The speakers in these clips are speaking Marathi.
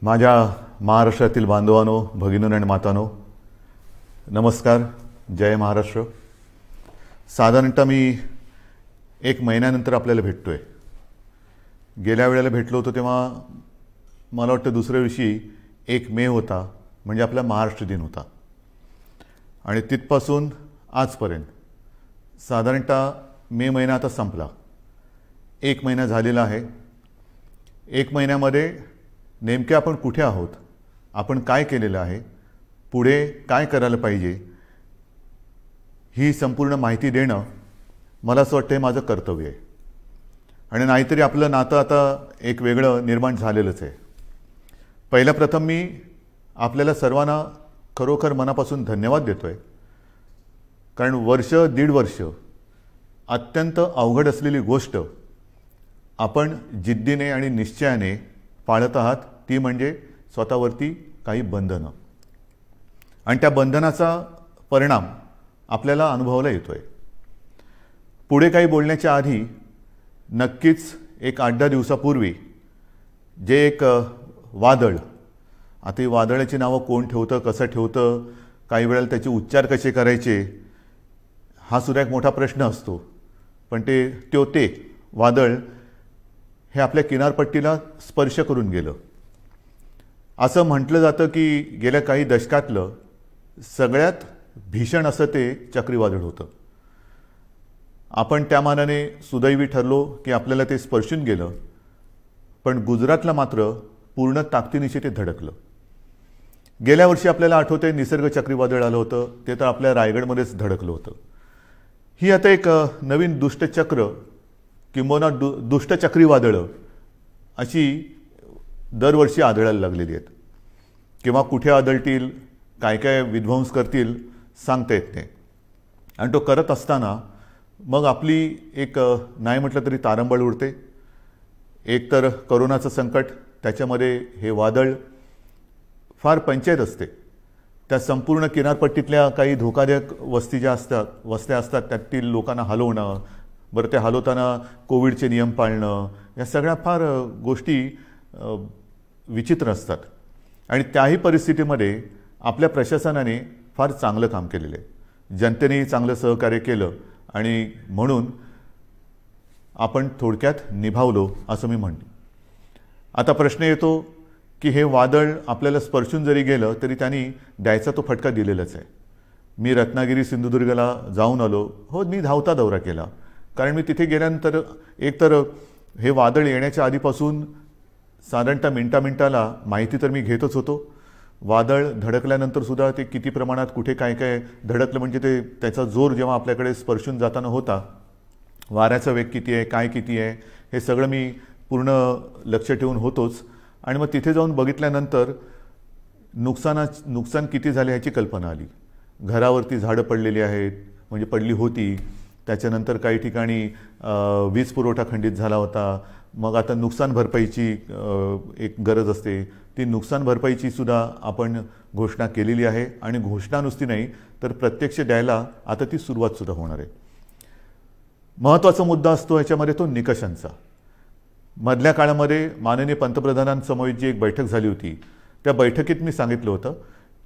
माझ्या महाराष्ट्रातील बांधवांनो, भगिनींनो आणि मातांनो, नमस्कार. जय महाराष्ट्र. साधारणतः मी एक महिन्यानंतर आपल्याला भेटतोय. गेल्या वेळेला भेटलो होतो तेव्हा मला वाटतं दुसऱ्या दिवशी 1 मे होता, म्हणजे आपला महाराष्ट्र दिन होता. आणि तिथपासून आजपर्यंत साधारणतः मे महिना आता संपला. 1 महिना झालेला आहे. 1 महिन्यामध्ये नेमके आपण कुठे आहोत, आपण काय केलेलं आहे, पुढे काय करायला पाहिजे, ही संपूर्ण माहिती देणं मला असं वाटतं हे माझं कर्तव्य आहे. आणि नाहीतरी आपलं नातं आता एक वेगळं निर्माण झालेलंच आहे. पहिल्या प्रथम मी आपल्याला सर्वांना खरोखर मनापासून धन्यवाद देतो आहे. कारण वर्ष दीड वर्ष अत्यंत अवघड असलेली गोष्ट आपण जिद्दीने आणि निश्चयाने पाळत आहात, ती म्हणजे स्वतःवरती काही बंधनं. आणि त्या बंधनाचा परिणाम आपल्याला अनुभवायला येतो आहे. पुढे काही बोलण्याच्या आधी नक्कीच एक 8-10 दिवसापूर्वी जे एक वादळ, आता ही वादळाची नावं कोण ठेवतं, कसं ठेवतं, काही वेळेला त्याचे उच्चार कसे करायचे, हा सुद्धा एक मोठा प्रश्न असतो. पण ते वादळ हे आपल्या किनारपट्टीला स्पर्श करून गेलं. असं म्हटलं जातं की गेल्या काही दशकातलं सगळ्यात भीषण असं ते चक्रीवादळ होतं. आपण त्या मानाने सुदैवी ठरलो की आपल्याला ते स्पर्शून गेलं. पण गुजरातला मात्र पूर्ण ताकदीनिशी ते धडकलं. गेल्या वर्षी आपल्याला आठवतंय निसर्ग चक्रीवादळ आलं होतं, ते तर आपल्या रायगडमध्येच धडकलं होतं. ही आता एक नवीन दुष्टचक्र किंबहुना दुष्ट चक्रीवादळं अशी दरवर्षी आढळायला लागलेली आहेत. किंवा कुठे आदळतील, काय काय विध्वंस करतील, सांगता येत नाही. आणि तो करत असताना मग आपली एक नाही म्हटलं तरी तारंबळ उडते. एक तर करोनाचं संकट, त्याच्यामध्ये हे वादळ, फार पंचायत असते. त्या संपूर्ण किनारपट्टीतल्या काही धोकादायक वस्त्या असतात त्यातील लोकांना हलवणं, बरं ते हलवताना कोविडचे नियम पाळणं, या सगळ्या फार गोष्टी विचित्र असतात. आणि त्याही परिस्थितीमध्ये आपल्या प्रशासनाने फार चांगलं काम केलेलं आहे. जनतेनेही चांगलं सहकार्य केलं आणि म्हणून आपण थोडक्यात निभावलो असं मी म्हणतो. आता प्रश्न येतो की हे वादळ आपल्याला स्पर्शून जरी गेलं तरी त्यांनी द्यायचा तो फटका दिलेलाच आहे. मी रत्नागिरी सिंधुदुर्गला जाऊन आलो. हो, मी धावता दौरा केला. कारण मी तिथे गेल्यानंतर एकतर हे वादळ येण्याच्या आधीपासून साधारणतः मिनिटाला माहिती तर मी घेतच होतो. वादळ धडकल्यानंतर सुद्धा ते किती प्रमाणात कुठे काय काय धडकलं, म्हणजे त्याचा जोर जेव्हा आपल्याकडे स्पर्शून जाताना होता, वाऱ्याचा वेग किती आहे, काय किती आहे, हे सगळं मी पूर्ण लक्ष ठेवून होतोच. आणि मग तिथे जाऊन बघितल्यानंतर नुकसान किती झाले ह्याची कल्पना आली. घरावरती झाडं पडलेली आहेत, म्हणजे पडली होती. त्याच्यानंतर काही ठिकाणी वीज पुरवठा खंडित झाला होता. मग आता नुकसान भरपाईची एक गरज असते, ती नुकसान भरपाईची सुद्धा आपण घोषणा केलेली आहे. आणि घोषणा नुसती नाही तर प्रत्यक्ष द्यायला आता ती सुरुवातसुद्धा होणार आहे. महत्त्वाचा मुद्दा असतो याच्यामध्ये तो निकषांचा. मधल्या काळामध्ये माननीय पंतप्रधानांसमवेत जी एक बैठक झाली होती, त्या बैठकीत मी सांगितलं होतं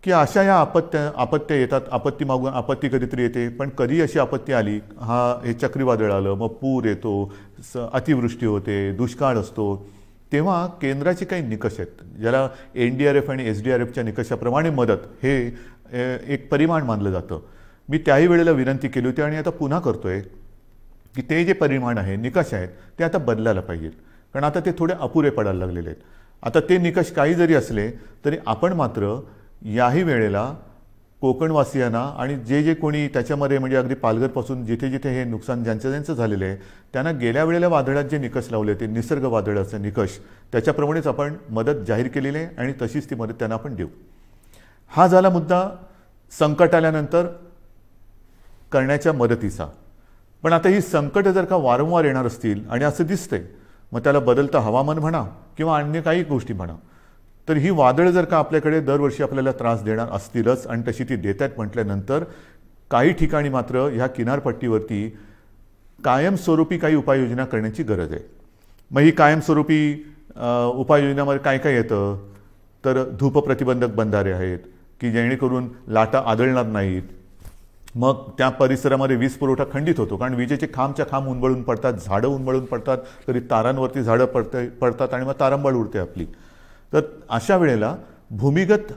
की अशा या आपत्त्या येतात, आपत्ती मागून आपत्ती कधीतरी येते, पण कधी अशी आपत्ती आली, हे चक्रीवादळ आलं, मग पूर येतो, अतिवृष्टी होते, दुष्काळ असतो, तेव्हा केंद्राचे काही निकष आहेत, ज्याला NDRF आणि SDRFच्या निकषाप्रमाणे मदत हे एक परिमाण मानलं जातं. मी त्याही वेळेला विनंती केली होती आणि आता पुन्हा करतोय की ते जे परिमाण आहे, निकष आहेत, ते आता बदलायला पाहिजेत. कारण आता ते थोडे अपुरे पडायला लागलेले आहेत. आता ते निकष काही जरी असले तरी आपण मात्र याही वेळेला कोकणवासियांना आणि जे कोणी त्याच्यामध्ये, म्हणजे अगदी पालघरपासून जिथे जिथे हे नुकसान ज्यांचं झालेलं आहे, त्यांना गेल्या वेळेला वादळात जे निकष लावले ते निसर्ग वादळाचे निकष, त्याच्याप्रमाणेच आपण मदत जाहीर केलेली आहे आणि तशीच ती मदत त्यांना आपण देऊ. हा झाला मुद्दा संकट आल्यानंतर करण्याच्या मदतीचा. पण आता ही संकट जर का वारंवार येणार असतील आणि असं दिसतंय, मग त्याला बदलतं हवामान म्हणा किंवा अन्य काही गोष्टी म्हणा, तर ही वादळ जर का आपल्याकडे दरवर्षी आपल्याला त्रास देणार असतीलच आणि तशी ती देत आहेत म्हटल्यानंतर काही ठिकाणी मात्र ह्या किनारपट्टीवरती कायमस्वरूपी काही उपाययोजना करण्याची गरज आहे. मग ही कायमस्वरूपी उपाययोजनामध्ये काय काय येतं, तर धूप प्रतिबंधक बंधारे आहेत की जेणेकरून लाटा आदळणार नाहीत. मग त्या परिसरामध्ये वीज पुरवठा खंडित होतो, कारण विजेचे खांबच्या खांब उन्मळून पडतात, झाडं उन्मळून पडतात, तरी तारांवरती झाडं पडतात आणि मग तारांबळ उडते आपली. तर अशा वेळेला भूमिगत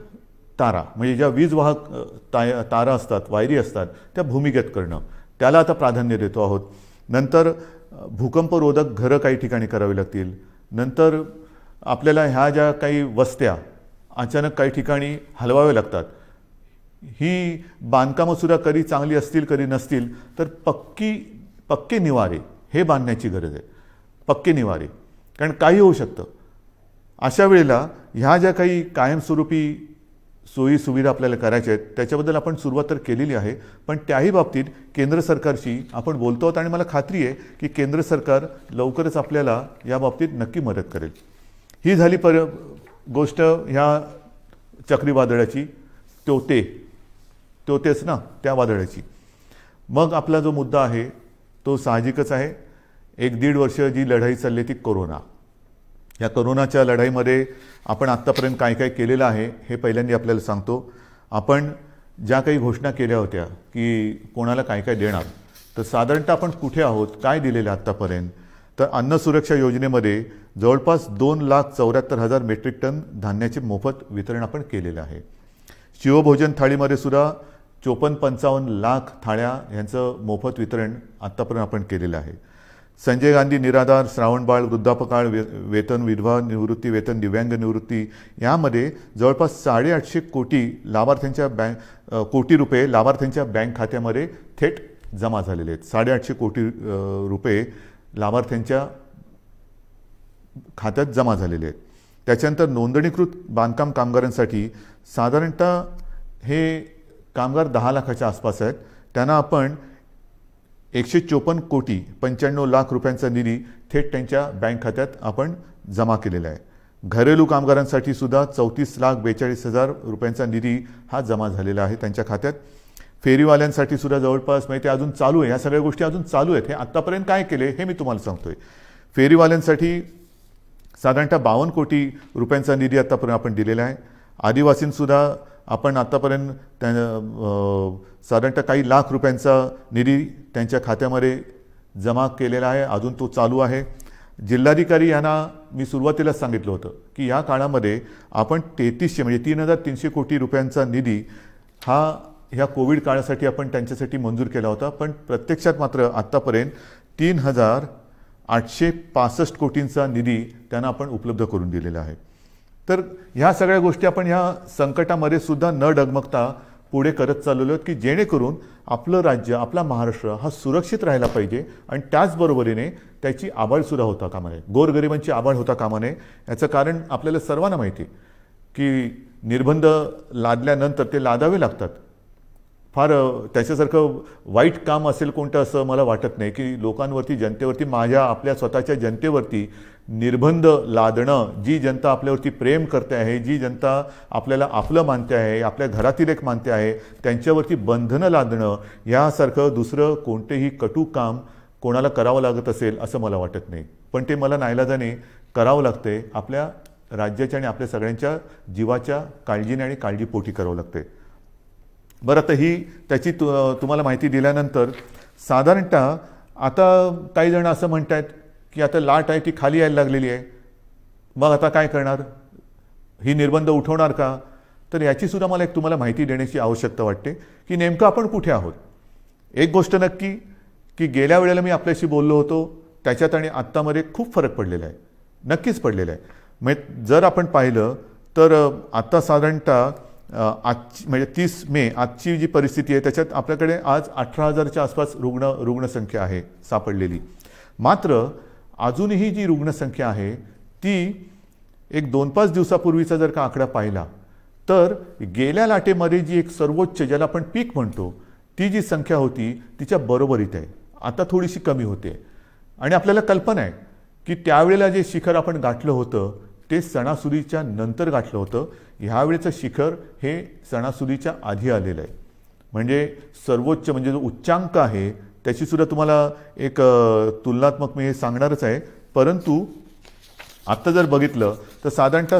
तारा म्हणजे ज्या वीज वाहक तारा असतात, वायरी असतात, त्या भूमिगत करणं, त्याला आता प्राधान्य देतो आहोत. नंतर भूकंपरोधक घरं काही ठिकाणी करावी लागतील. नंतर आपल्याला ह्या ज्या काही वस्त्या अचानक काही ठिकाणी हलवाव्या लागतात, ही बांधकामंसुद्धा कधी चांगली असतील कधी नसतील, तर पक्के निवारे हे बांधण्याची गरज आहे. पक्के निवारे, कारण काही होऊ शकतं. अशा वेळेला ह्या ज्या काही कायमस्वरूपी सोयी सुविधा आपल्याला करायच्या आहेत त्याच्याबद्दल आपण सुरुवात तर केलेली आहे, पण त्याही बाबतीत केंद्र सरकारशी आपण बोलतो आहोत आणि मला खात्री आहे की केंद्र सरकार लवकरच आपल्याला या बाबतीत नक्की मदत करेल. ही झाली गोष्ट ह्या चक्रीवादळाची, तेच ना त्या वादळाची. मग आपला जो मुद्दा आहे तो साहजिकच आहे. 1-1.5 वर्ष जी लढाई चालली ती कोरोना. या कोरोनाच्या लढाईमध्ये आपण आत्तापर्यंत काय काय केलेलं आहे हे पहिल्यांदा आपल्याला सांगतो. आपण ज्या काही घोषणा केल्या होत्या की कोणाला काय काय देणार, तर साधारणतः आपण कुठे आहोत, काय दिलेलं आत्तापर्यंत, तर अन्न सुरक्षा योजनेमध्ये जवळपास 2,74,000 मेट्रिक टन धान्याचे मोफत वितरण आपण केलेलं आहे. शिवभोजन थाळीमध्ये सुद्धा 54-55 लाख थाळ्या यांचं मोफत वितरण आत्तापर्यंत आपण केलेलं आहे. संजय गांधी निराधार, श्रावणबाळ, वृद्धापकाळ वेतन, विधवा निवृत्ती वेतन, दिव्यांग निवृत्ती यामध्ये जवळपास 850 कोटी रुपये लाभार्थ्यांच्या बँक खात्यामध्ये थेट जमा झालेले आहेत. 850 कोटी रुपये लाभार्थ्यांच्या खात्यात जमा झालेले आहेत. त्याच्यानंतर नोंदणीकृत बांधकाम कामगारांसाठी साधारणतः हे कामगार 10 लाखाच्या आसपास आहेत. त्यांना आपण 154 कोटी 95 लाख रुपयांचा निधी थेट त्यांच्या बँक खात्यात आपण जमा केलेला आहे. घरेलू कामगारांसाठी सुद्धा 34,42,000 रुपयांचा निधी हा जमा झालेला आहे त्यांच्या खात्यात. फेरीवाल्यांसाठी सुद्धा जवळपास ते अजून चालू आहे. ह्या सगळ्या गोष्टी अजून चालू आहेत. हे आत्तापर्यंत काय केले हे मी तुम्हाला सांगतोय. फेरीवाल्यांसाठी साधारणतः 52 कोटी रुपयांचा निधी आत्तापर्यंत आपण दिलेला आहे. आदिवासींसुद्धा आपण आत्तापर्यंत साधारणतः काही लाख रुपयांचा निधी त्यांच्या खात्यामध्ये जमा केलेला आहे. अजून तो चालू आहे. जिल्हाधिकारी यांना मी सुरुवातीलाच सांगितलं होतं की ह्या काळामध्ये आपण 3300 म्हणजे 3,300 कोटी रुपयांचा निधी हा ह्या कोविड काळासाठी आपण त्यांच्यासाठी मंजूर केला होता. पण प्रत्यक्षात मात्र आत्तापर्यंत 3,865 कोटींचा निधी त्यांना आपण उपलब्ध करून दिलेला आहे. तर ह्या सगळ्या गोष्टी आपण ह्या संकटामध्ये सुद्धा न डगमगता पुढे करत चाललेलो आहोत की जेणेकरून आपलं राज्य, आपला महाराष्ट्र हा सुरक्षित राहायला पाहिजे आणि त्याचबरोबरीने त्याची आबाळसुद्धा होता कामा नये, गोरगरिबांची आबाळ होता कामा नये. याचं कारण आपल्याला सर्वांना माहिती आहे की निर्बंध लादल्यानंतर ते लादावे लागतात. फार त्याच्यासारखं वाईट काम असेल कोणतं असं मला वाटत नाही की लोकांवरती, जनतेवरती, आपल्या स्वतःच्या जनतेवरती निर्बंध लादणं. जी जनता आपल्यावरती प्रेम करते आहे, जी जनता आपल्याला आपलं मानते आहे, आपल्या घरातील एक मानते आहे, त्यांच्यावरती बंधनं लादणं यासारखं दुसरं कोणतेही कटू काम कोणाला करावं लागत असेल असं मला वाटत नाही. पण ते मला नाईलाजाने करावं लागते. आपल्या राज्याच्या आणि आपल्या सगळ्यांच्या जीवाच्या काळजीने आणि काळजीपोटी करावं लागते. बरं, आता ही त्याची तुम्हाला माहिती दिल्यानंतर साधारणतः आता काही जण असं म्हणत आहेत की आता लाट आहे ती खाली यायला लागलेली आहे, मग आता काय करणार, ही निर्बंध उठवणार का? तर याचीसुद्धा मला एक तुम्हाला माहिती देण्याची आवश्यकता वाटते की नेमकं आपण कुठे आहोत. एक गोष्ट नक्की की गेल्या वेळेला मी आपल्याशी बोललो होतो त्याच्यात आणि आत्तामध्ये खूप फरक पडलेला आहे, नक्कीच पडलेला आहे. म्हणजे जर आपण पाहिलं तर आत्ता साधारणतः म्हणजे 30 मे आजची जी परिस्थिती आहे त्याच्यात आपल्याकडे आज 18,000च्या आसपास रुग्णसंख्या आहे सापडलेली. मात्र अजूनही जी रुग्णसंख्या आहे ती एक 2-5 दिवसापूर्वीचा जर का आकडा पाहिला तर गेल्या लाटेमध्ये जी एक सर्वोच्च ज्याला आपण पीक म्हणतो ती जी संख्या होती तिच्या बरोबरीत आहे. आता थोडीशी कमी होते आणि आपल्याला कल्पना आहे की त्यावेळेला जे शिखर आपण गाठलं होतं ते सणासुदीच्या नंतर गाठलं होतं. ह्यावेळेचं शिखर हे सणासुदीच्या आधी आलेलं आहे. म्हणजे सर्वोच्च म्हणजे जो उच्चांक आहे त्याचीसुद्धा तुम्हाला एक तुलनात्मक मी हे सांगणारच आहे. परंतु आत्ता जर बघितलं तर साधारणतः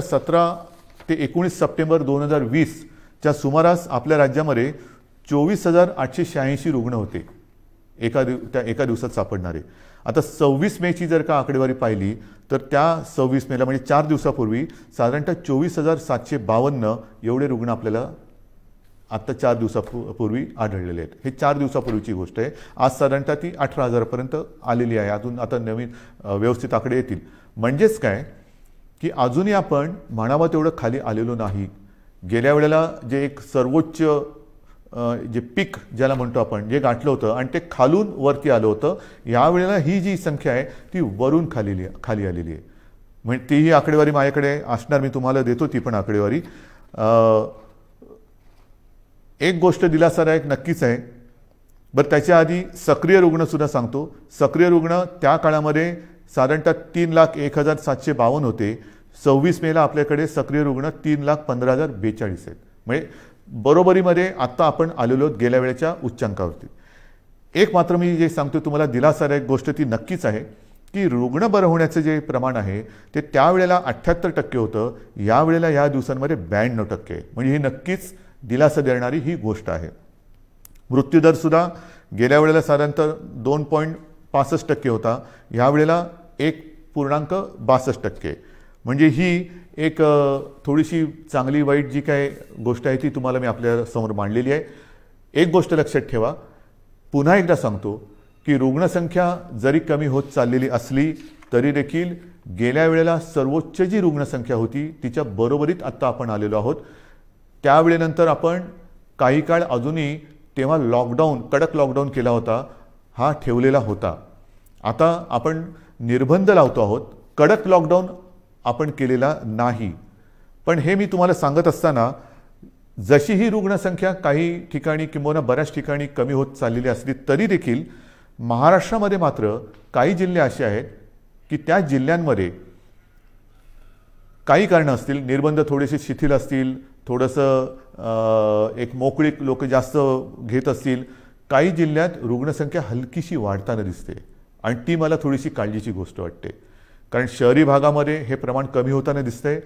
ते 19 सप्टेंबर 2020च्या सुमारास आपल्या राज्यामध्ये 24,886 रुग्ण होते त्या एका दिवसात सापडणारे. आता 26 मेची जर का आकडेवारी पाहिली तर त्या 26 मेला म्हणजे 4 दिवसापूर्वी साधारणतः 24,752 एवढे रुग्ण आपल्याला आत्ता 4 दिवसापूर्वी आढळलेले आहेत. हे 4 दिवसापूर्वीची गोष्ट आहे. आज साधारणतः ती 18,000पर्यंत आलेली आहे. अजून आता नवीन व्यवस्थित आकडे येतील. म्हणजेच काय की अजूनही आपण म्हणावं तेवढं खाली आलेलो नाही. गेल्या वेळेला जे एक सर्वोच्च जे पीक ज्याला म्हणतो आपण जे गाठलं होतं आणि ते खालून वरती आलं होतं, यावेळेला ही जी संख्या आहे ती वरून खाली आलेली आहे. म्हणजे तीही आकडेवारी माझ्याकडे असणार, मी तुम्हाला देतो ती पण आकडेवारी. एक गोष्ट दिलासादायक नक्कीच आहे. बरं, त्याच्या आधी सक्रिय रुग्णसुद्धा सांगतो. सक्रिय रुग्ण त्या काळामध्ये साधारणतः 3,01,752 होते. 26 मेला आपल्याकडे सक्रिय रुग्ण 3,15,042 आहेत. म्हणजे बरोबरीमध्ये आत्ता आपण आलेलो आहोत गेल्या वेळेच्या उच्चांकावरती. एक मात्र मी जे सांगतो तुम्हाला दिलासादायक गोष्ट ती नक्कीच आहे की रुग्ण बरं होण्याचं जे प्रमाण आहे ते त्यावेळेला 78% होतं, यावेळेला या दिवसांमध्ये 92% आहे. म्हणजे ही नक्कीच दिलासा देणारी ही गोष्ट आहे. मृत्यूदरसुद्धा गेल्या वेळेला साधारणतः 2.65% होता, यावेळेला 1.62%. म्हणजे ही एक थोडीशी चांगली वाईट जी काय गोष्ट आहे ती तुम्हाला मी आपल्या समोर मांडलेली आहे. एक गोष्ट लक्षात ठेवा, पुन्हा एकदा सांगतो की रुग्णसंख्या जरी कमी होत चाललेली असली तरी देखील गेल्या वेळेला सर्वोच्च जी रुग्णसंख्या होती तिच्या बरोबरीत आत्ता आपण आलेलो आहोत. त्यावेळेनंतर आपण काही काळ अजूनही तेव्हा कडक लॉकडाऊन केला होता, हा ठेवलेला होता. आता आपण निर्बंध लावतो आहोत, कडक लॉकडाऊन आपण केलेला नाही. पण हे मी तुम्हाला सांगत असताना जशी ही रुग्णसंख्या काही ठिकाणी किंवा बऱ्याच ठिकाणी कमी होत चाललेली असली तरी देखील महाराष्ट्रामध्ये मात्र काही जिल्हे असे आहेत की त्या जिल्ह्यांमध्ये काही कारणं असतील, निर्बंध थोडेसे शिथिल असतील, थोडंसं एक मोकळीक लोक जास्त घेत असतील, काही जिल्ह्यात रुग्णसंख्या हलकीशी वाढताना दिसते आणि ती मला थोडीशी काळजीची गोष्ट वाटते. कारण शहरी भागामध्ये हे प्रमाण कमी होताना दिसतंय,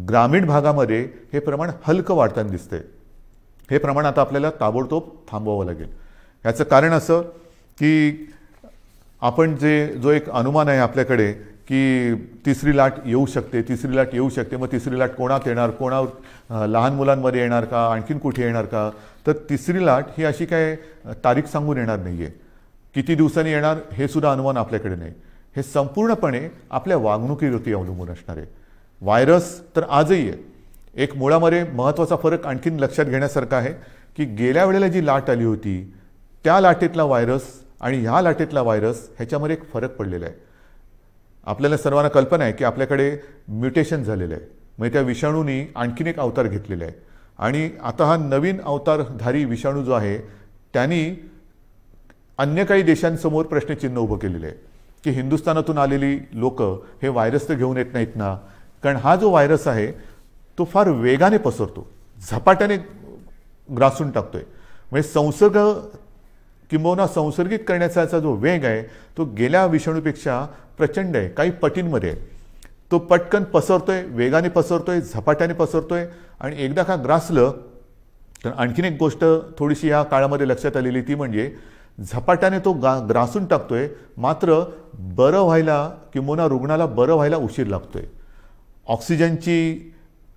ग्रामीण भागामध्ये हे प्रमाण हलकं वाढताना दिसतंय. हे प्रमाण आता आपल्याला ताबडतोब थांबवावं लागेल. याचं कारण असं की आपण जो एक अनुमान आहे आपल्याकडे की तिसरी लाट येऊ शकते, मग तिसरी लाट कोणात येणार, लहान मुलांमध्ये येणार का, आणखीन कुठे येणार का, तर तिसरी लाट ही अशी काय तारीख सांगून येणार नाही आहे. किती दिवसांनी येणार हे सुद्धा अनुमान आपल्याकडे नाही. हे संपूर्णपणे आपल्या वागणुकीवरती अवलंबून असणार आहे. व्हायरस तर आजही आहे. एक मुळामध्ये महत्त्वाचा फरक आणखीन लक्षात घेण्यासारखा आहे की गेल्या वेळेला जी लाट आली होती त्या लाटेतला व्हायरस आणि ह्या लाटेतला व्हायरस ह्याच्यामध्ये एक फरक पडलेला आहे. आपल्याला सर्वांना कल्पना आहे की आपल्याकडे म्युटेशन झालेलं आहे, म्हणजे त्या विषाणूंनी आणखीन एक अवतार घेतलेला आहे. आणि आता हा नवीन अवतारधारी विषाणू जो आहे त्यांनी अन्य काही देशांसमोर प्रश्नचिन्ह उभं केलेलं आहे की हिंदुस्थानातून आलेली लोक हे व्हायरस तर घेऊन येत नाहीत ना. कारण हा जो व्हायरस आहे तो फार वेगाने पसरतो, झपाट्याने ग्रासून टाकतोय. म्हणजे संसर्ग किंबहुना संसर्गित करण्याचा जो वेग आहे तो गेल्या विषाणूपेक्षा प्रचंड आहे, काही पटींमध्ये आहे. तो पटकन पसरतोय, वेगाने पसरतोय, झपाट्याने पसरतोय. आणि एकदा का ग्रासलं तर आणखीन एक गोष्ट थोडीशी या काळामध्ये लक्षात आलेली ती म्हणजे झपाट्याने तो ग्रासून टाकतोय, मात्र बरं व्हायला किंबहुना रुग्णाला बरं व्हायला उशीर लागतोय. ऑक्सिजनची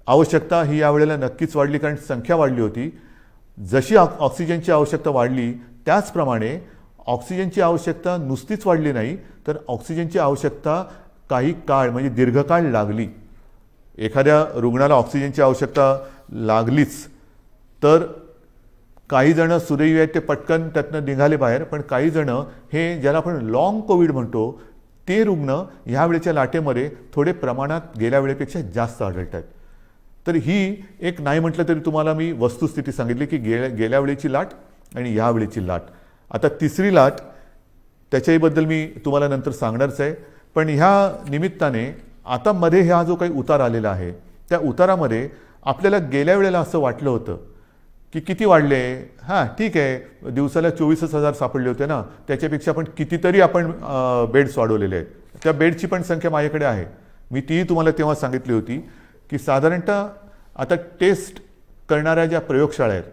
आवश्यकता ही यावेळेला नक्कीच वाढली, कारण संख्या वाढली होती. जशी ऑक्सिजनची आवश्यकता वाढली त्याचप्रमाणे ऑक्सिजनची आवश्यकता नुसतीच वाढली नाही, तर ऑक्सिजनची आवश्यकता काही काळ म्हणजे दीर्घकाळ लागली. एखाद्या रुग्णाला ऑक्सिजनची आवश्यकता लागलीच तर काही जण सुदैवी आहेत ते पटकन त्यातनं निघाले बाहेर, पण काही जण हे ज्याला आपण लॉंग कोविड म्हणतो ते रुग्ण ह्या वेळेच्या लाटेमध्ये थोडे प्रमाणात गेल्या वेळेपेक्षा जास्त आढळत आहेत. तर ही एक नाही म्हटलं तरी तुम्हाला मी वस्तुस्थिती सांगितली की गेल्या वेळेची लाट आणि ह्या वेळेची लाट. आता तिसरी लाट त्याच्याबद्दल मी तुम्हाला नंतर सांगणारच आहे. पण ह्या निमित्ताने आता मध्ये हा जो काही उतार आलेला आहे त्या उतारामध्ये आपल्याला गेल्या वेळेला असं वाटलं होतं की किती वाढले, हां ठीक आहे दिवसाला 24,000 सापडले होते ना, त्याच्यापेक्षा पण कितीतरी आपण बेड्स वाढवलेले आहेत. त्या बेडची पण संख्या माझ्याकडे आहे, मी तीही तुम्हाला तेव्हा सांगितली होती की साधारणतः आता टेस्ट करणाऱ्या ज्या प्रयोगशाळा आहेत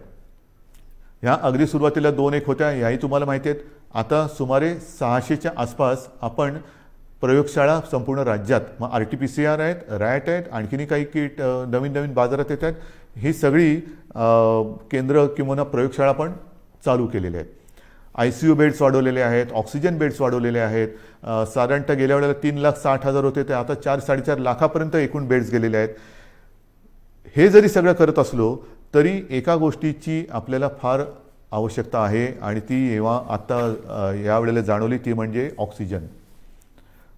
ह्या अगदी सुरुवातीला 2-1 होत्या, ह्याही तुम्हाला माहिती आहेत. आता सुमारे 600च्या आसपास आपण प्रयोगशाळा संपूर्ण राज्यात, मग RT-PCR आहेत, रॅट आहेत, आणखीनही काही किट नवीन नवीन बाजारात येत आहेत. ही सगळी केंद्र किंवा प्रयोगशाळा पण चालू केलेल्या आहेत. ICU बेड्स वाढवलेले आहेत, ऑक्सिजन बेड्स वाढवलेले आहेत. साधारणतः गेल्या वेळेला 3,60,000 होते, ते आता 4-4.5 लाखापर्यंत एकूण बेड्स गेलेले आहेत. हे जरी सगळं करत असलो तरी एका गोष्टीची आपल्याला फार आवश्यकता आहे आणि ती जेव्हा आता यावेळेला जाणवली ती म्हणजे ऑक्सिजन.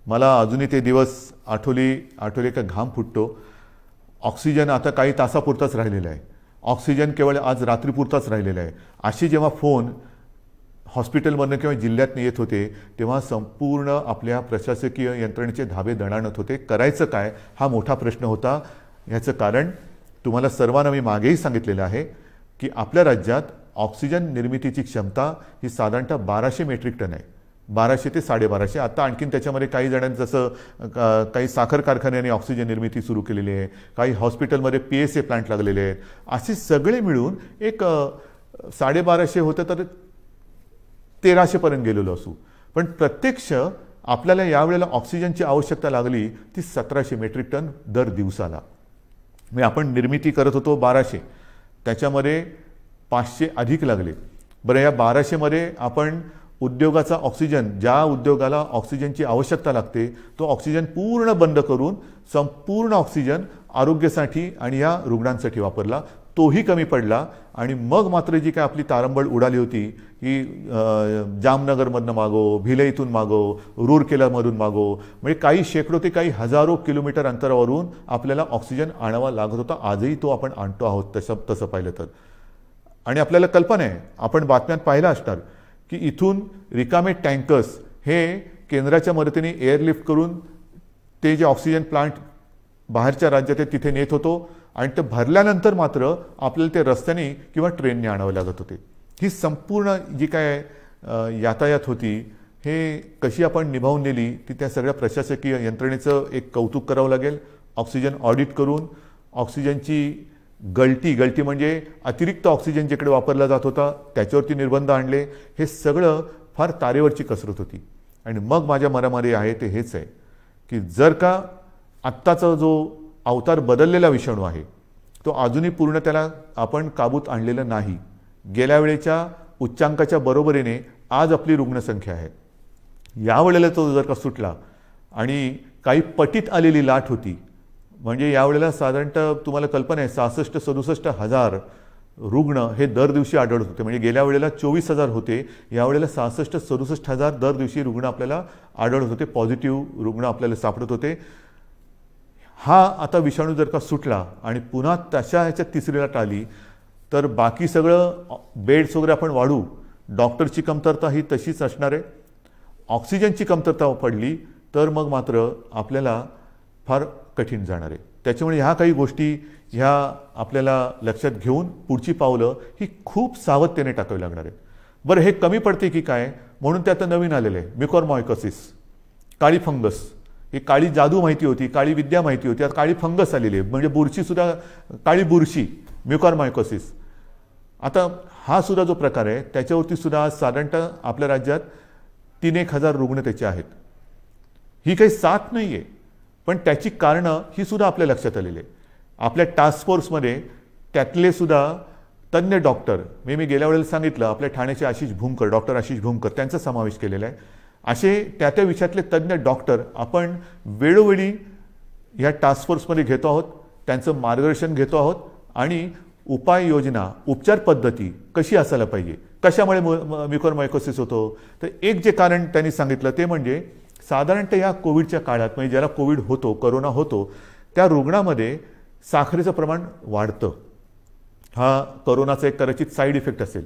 मला अजूनही ते दिवस आठवले का घाम फुटतो. ऑक्सिजन आता काही तासापुरताच राहिलेला आहे. ऑक्सिजन केवळ आज रात्रीपुरताच राहिलेला आहे. अशी जेव्हा फोन हॉस्पिटलमधनं किंवा जिल्ह्यातनं येत होते तेव्हा संपूर्ण आपल्या प्रशासकीय यंत्रणेचे धाबे दणाणत होते. करायचं काय हा मोठा प्रश्न होता. ह्याचं कारण तुम्हाला सर्वांना मी मागेही सांगितलेलं आहे की आपल्या राज्यात ऑक्सिजन निर्मितीची क्षमता ही साधारणतः 1200 मेट्रिक टन आहे. 1200 ते 1250. आता आणखीन त्याच्यामध्ये काही जणांनी जसं काही साखर कारखान्याने ऑक्सिजन निर्मिती सुरू केलेली आहे, काही हॉस्पिटलमध्ये PSA प्लांट लागलेले आहेत. असे सगळे मिळून एक 1250 होतं तर 1300पर्यंत गेलेलो असू. पण प्रत्यक्ष आपल्याला यावेळेला ऑक्सिजनची आवश्यकता लागली ती 1700 मेट्रिक टन दर दिवसाला. म्हणजे आपण निर्मिती करत होतो 1200, त्याच्यामध्ये 500 अधिक लागले. बरं, या 1200मध्ये आपण उद्योगाचा ऑक्सिजन, ज्या उद्योगाला ऑक्सिजनची आवश्यकता लागते तो ऑक्सिजन पूर्ण बंद करून संपूर्ण ऑक्सिजन आरोग्यासाठी आणि या रुग्णांसाठी वापरला. तोही कमी पडला आणि मग मात्र जी काय आपली तारंबळ उडाली होती ही जामनगरमधनं मागो, भिलईतून मागो, रूरकेलामधून मागो, म्हणजे काही शेकडो ते काही हजारो किलोमीटर अंतरावरून आपल्याला ऑक्सिजन आणावा लागत होता. आजही तो आपण आणतो आहोत तसं पाहिलं तर. आणि आपल्याला कल्पना आहे, आपण बातम्यात पाहिलं असणार की इथून रिकामे टँकर्स हे केंद्राच्या मदतीने एअरलिफ्ट करून ते जे ऑक्सिजन प्लांट बाहेरच्या राज्यात आहे तिथे नेत होतो आणि ते भरल्यानंतर मात्र आपल्याला ते रस्त्याने किंवा ट्रेनने आणावे लागत होते. ही संपूर्ण जी काय यातायात होती हे कशी आपण निभावून नेली ती त्या सगळ्या प्रशासकीय यंत्रणेचं एक कौतुक करावं लागेल. ऑक्सिजन ऑडिट करून ऑक्सिजनची गळती म्हणजे अतिरिक्त ऑक्सिजन जिकडे वापरला जात होता त्याच्यावरती निर्बंध आणले. हे सगळं फार तारेवरची कसरत होती. आणि मग माझ्या मनामध्ये आहे ते हेच आहे की जर का आत्ताचा जो अवतार बदललेला विषाणू आहे तो अजूनही पूर्ण त्याला आपण काबूत आणलेलं नाही. गेल्या वेळेच्या उच्चांकाच्या बरोबरीने आज आपली रुग्णसंख्या आहे. यावेळेला तो जर का सुटला आणि काही पटीत आलेली लाट होती, म्हणजे यावेळेला साधारणतः तुम्हाला कल्पना आहे 66-67 हजार रुग्ण हे दर दिवशी आढळत होते. म्हणजे गेल्या वेळेला 24,000 होते, यावेळेला 66-67 हजार दर दिवशी रुग्ण आपल्याला आढळत होते, पॉझिटिव्ह रुग्ण आपल्याला सापडत होते. हा आता विषाणू जर का सुटला आणि पुन्हा तशा ह्याच्यात तिसरी लाट आली तर बाकी सगळं बेड्स वगैरे आपण वाढू, डॉक्टरची कमतरता ही तशीच असणार आहे. ऑक्सिजनची कमतरता पडली तर मग मात्र आपल्याला फार कठीण जाणार आहे. त्याच्यामुळे ह्या काही गोष्टी ह्या आपल्याला लक्षात घेऊन पुढची पावलं ही खूप सावधतेने टाकावी लागणार आहेत. बरं, हे कमी पडते की काय म्हणून ते आता नवीन आलेलं आहे म्युकॉरमायकोसिस, काळी फंगस. ही काळी जादू माहिती होती, काळी विद्या माहिती होती, आता काळी फंगस आलेली आहे. म्हणजे बुरशीसुद्धा, काळी बुरशी, म्युकॉरमायकोसिस. आता हा सुद्धा जो प्रकार आहे त्याच्यावरती सुद्धा साधारणतः आपल्या राज्यात 3-1 हजार रुग्ण त्याचे आहेत. ही काही साथ नाही आहे, पण त्याची कारणं ही सुद्धा आपल्या लक्षात आलेली आहे. आपल्या टास्क फोर्समध्ये त्यातले सुद्धा तज्ज्ञ डॉक्टर, मी गेल्या वेळेला सांगितलं आपल्या ठाण्याचे आशिष भूमकर, डॉक्टर आशिष भूमकर, त्यांचा समावेश केलेला आहे. असे त्या विषयातले तज्ज्ञ डॉक्टर आपण वेळोवेळी ह्या टास्क फोर्समध्ये घेतो आहोत, त्यांचं मार्गदर्शन घेतो आहोत आणि उपाययोजना, उपचार पद्धती कशी असायला पाहिजे, कशामुळे म्युकॉरमायकोसिस होतो. तर एक जे कारण त्यांनी सांगितलं ते म्हणजे साधारणतः या कोविडच्या काळात, म्हणजे ज्याला कोविड होतो, करोना होतो, त्या रुग्णामध्ये साखरेचं प्रमाण वाढतं. हा करोनाचा एक कदाचित साईड इफेक्ट असेल.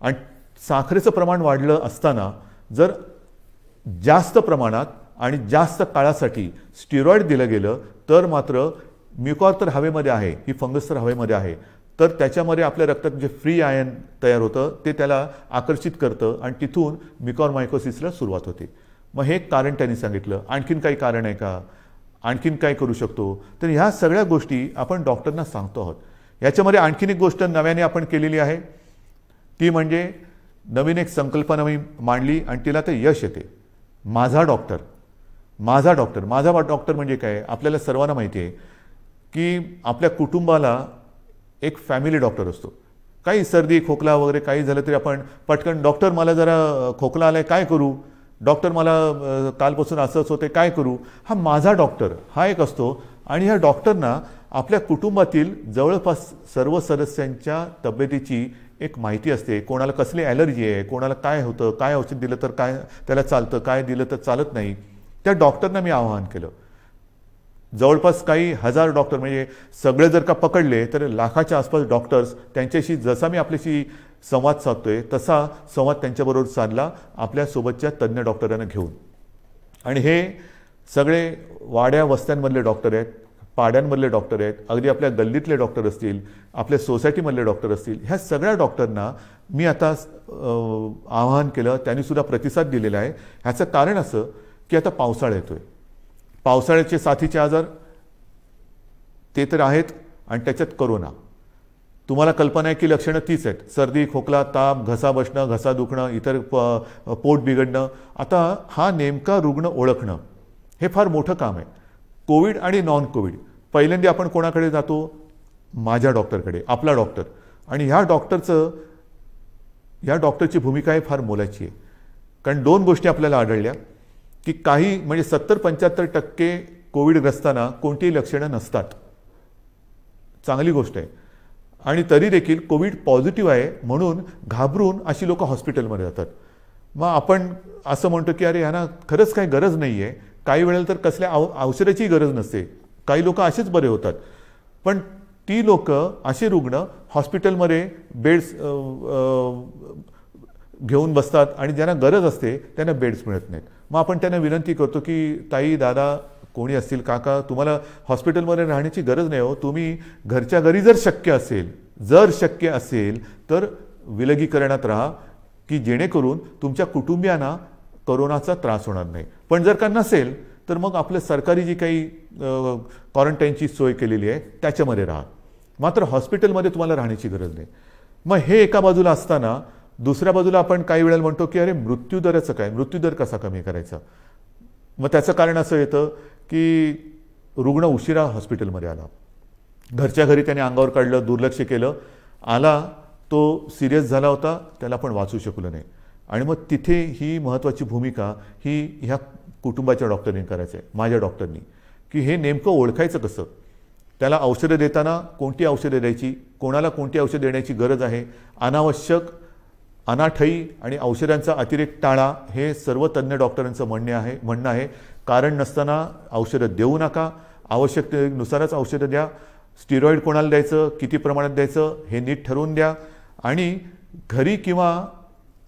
आणि साखरेचं प्रमाण वाढलं असताना जर जास्त प्रमाणात आणि जास्त काळासाठी स्टिरॉइड दिलं गेलं तर मात्र म्युकॉर तर हवेमध्ये आहे, ही फंगस तर हवेमध्ये आहे, तर त्याच्यामध्ये आपल्या रक्तात जे फ्री आयन तयार होतं ते त्याला आकर्षित करतं आणि तिथून म्युकॉरमायकोसिसला सुरुवात होते. मग हे कारण त्यांनी सांगितलं. आणखीन काही कारण आहे का? आणखीन काय करू शकतो. तर ह्या सगळ्या गोष्टी आपण डॉक्टरना सांगतो आहोत. याच्यामध्ये आणखीन एक गोष्ट नव्याने आपण केलेली आहे, ती म्हणजे नवीन एक संकल्पना मी मांडली आणि तिला ते यश येते. माझा डॉक्टर. माझा डॉक्टर. माझा डॉक्टर म्हणजे काय, आपल्याला सर्वांना माहिती आहे की आपल्या कुटुंबाला एक फॅमिली डॉक्टर असतो. काही सर्दी खोकला वगैरे काही झालं तरी आपण पटकन डॉक्टर मला जरा खोकला आलाय काय करू, डॉक्टर मला कालपासून असंच होते काय करू. हा माझा डॉक्टर हा एक असतो आणि ह्या डॉक्टरना आपल्या कुटुंबातील जवळपास सर्व सदस्यांच्या तब्येतीची एक माहिती असते. कोणाला कसली ॲलर्जी आहे, कोणाला काय होतं, काय औषध दिलं तर काय त्याला चालतं, काय दिलं तर चालत नाही. त्या डॉक्टरना मी आवाहन केलं. जवळपास काही हजार डॉक्टर म्हणजे सगळे जर का पकडले तर लाखाच्या आसपास डॉक्टर्स, त्यांच्याशी जसा मी आपल्याशी संवाद साधतोय तसा संवाद त्यांच्याबरोबर साधला आपल्या सोबतच्या तज्ज्ञ डॉक्टरांना घेऊन. आणि हे सगळे वाड्या वस्त्यांमधले डॉक्टर आहेत, पाड्यांमधले डॉक्टर आहेत, अगदी आपल्या गल्लीतले डॉक्टर असतील, आपल्या सोसायटीमधले डॉक्टर असतील, ह्या सगळ्या डॉक्टरना मी आता आवाहन केलं. त्यांनीसुद्धा प्रतिसाद दिलेला आहे. ह्याचं कारण असं की आता पावसाळा येतोय. पावसाळ्याचे साथीचे आजार ते तर आहेत आणि त्याच्यात कोरोना. तुम्हाला कल्पना आहे की लक्षणं तीच आहेत. सर्दी खोकला ताप घसा बसणं घसा दुखणं इतर पोट बिघडणं. आता हा नेमका रुग्ण ओळखणं हे फार मोठं काम आहे. कोविड आणि नॉन कोविड पहिल्यांदा आपण कोणाकडे जातो, माझ्या डॉक्टरकडे, आपला डॉक्टर. आणि ह्या डॉक्टरची भूमिका आहे फार मोलाची आहे. कारण दोन गोष्टी आपल्याला आढळल्या की काही म्हणजे 70-75% कोविडग्रस्तांना कोणतीही लक्षणं नसतात. चांगली गोष्ट आहे. आणि तरी देखील कोविड पॉझिटिव्ह आहे म्हणून घाबरून अशी लोक हॉस्पिटलमध्ये जातात. मग आपण असं म्हणतो की अरे ह्यांना खरंच काही गरज नाही आहे. काही वेळेला तर कसल्या औषधाची गरज नसते. काही लोक असेच बरे होतात. पण ती लोक असे रुग्ण हॉस्पिटलमध्ये बेड्स घेऊन बसतात आणि ज्यांना गरज असते त्यांना बेड्स मिळत नाहीत. मग आपण त्यांना विनंती करतो की ताई दादा कोणी असतील काका तुम्हाला हॉस्पिटलमध्ये राहण्याची गरज नाही हो, तुम्ही घरच्या घरी जर शक्य असेल तर विलगीकरणात राहा की जेणेकरून तुमच्या कुटुंबियांना कोरोनाचा त्रास होणार नाही. पण जर का नसेल तर मग आपलं सरकारी जी काही क्वारंटाईनची सोय केलेली आहे त्याच्यामध्ये राहा. मात्र हॉस्पिटलमध्ये तुम्हाला राहण्याची गरज नाही. मग हे एका बाजूला असताना दुसऱ्या बाजूला आपण काही वेळेला म्हणतो की अरे मृत्यूदराचं काय, मृत्यूदर कसा कमी करायचा. मग त्याचं कारण असं येतं की रुग्ण उशिरा हॉस्पिटलमध्ये आला, घरच्या घरी त्याने अंगावर काढलं, दुर्लक्ष केलं, आला तो सिरियस झाला होता, त्याला पण वाचू शकलो नाही. आणि मग तिथे ही महत्त्वाची भूमिका ही ह्या कुटुंबाच्या डॉक्टरनी करायचं आहे, माझ्या डॉक्टरनी, की हे नेमकं ओळखायचं कसं. त्याला औषधं देताना कोणती औषधं द्यायची, कोणाला कोणती औषधं देण्याची गरज आहे, अनावश्यक अनाठई आणि औषधांचा अतिरेक टाळा हे सर्व तज्ज्ञ डॉक्टरांचं म्हणणं आहे. कारण नसताना औषधं देऊ नका, आवश्यकतेनुसारच औषधं द्या. स्टिरॉइड कोणाला द्यायचं, किती प्रमाणात द्यायचं हे नीट ठरवून द्या. आणि घरी किंवा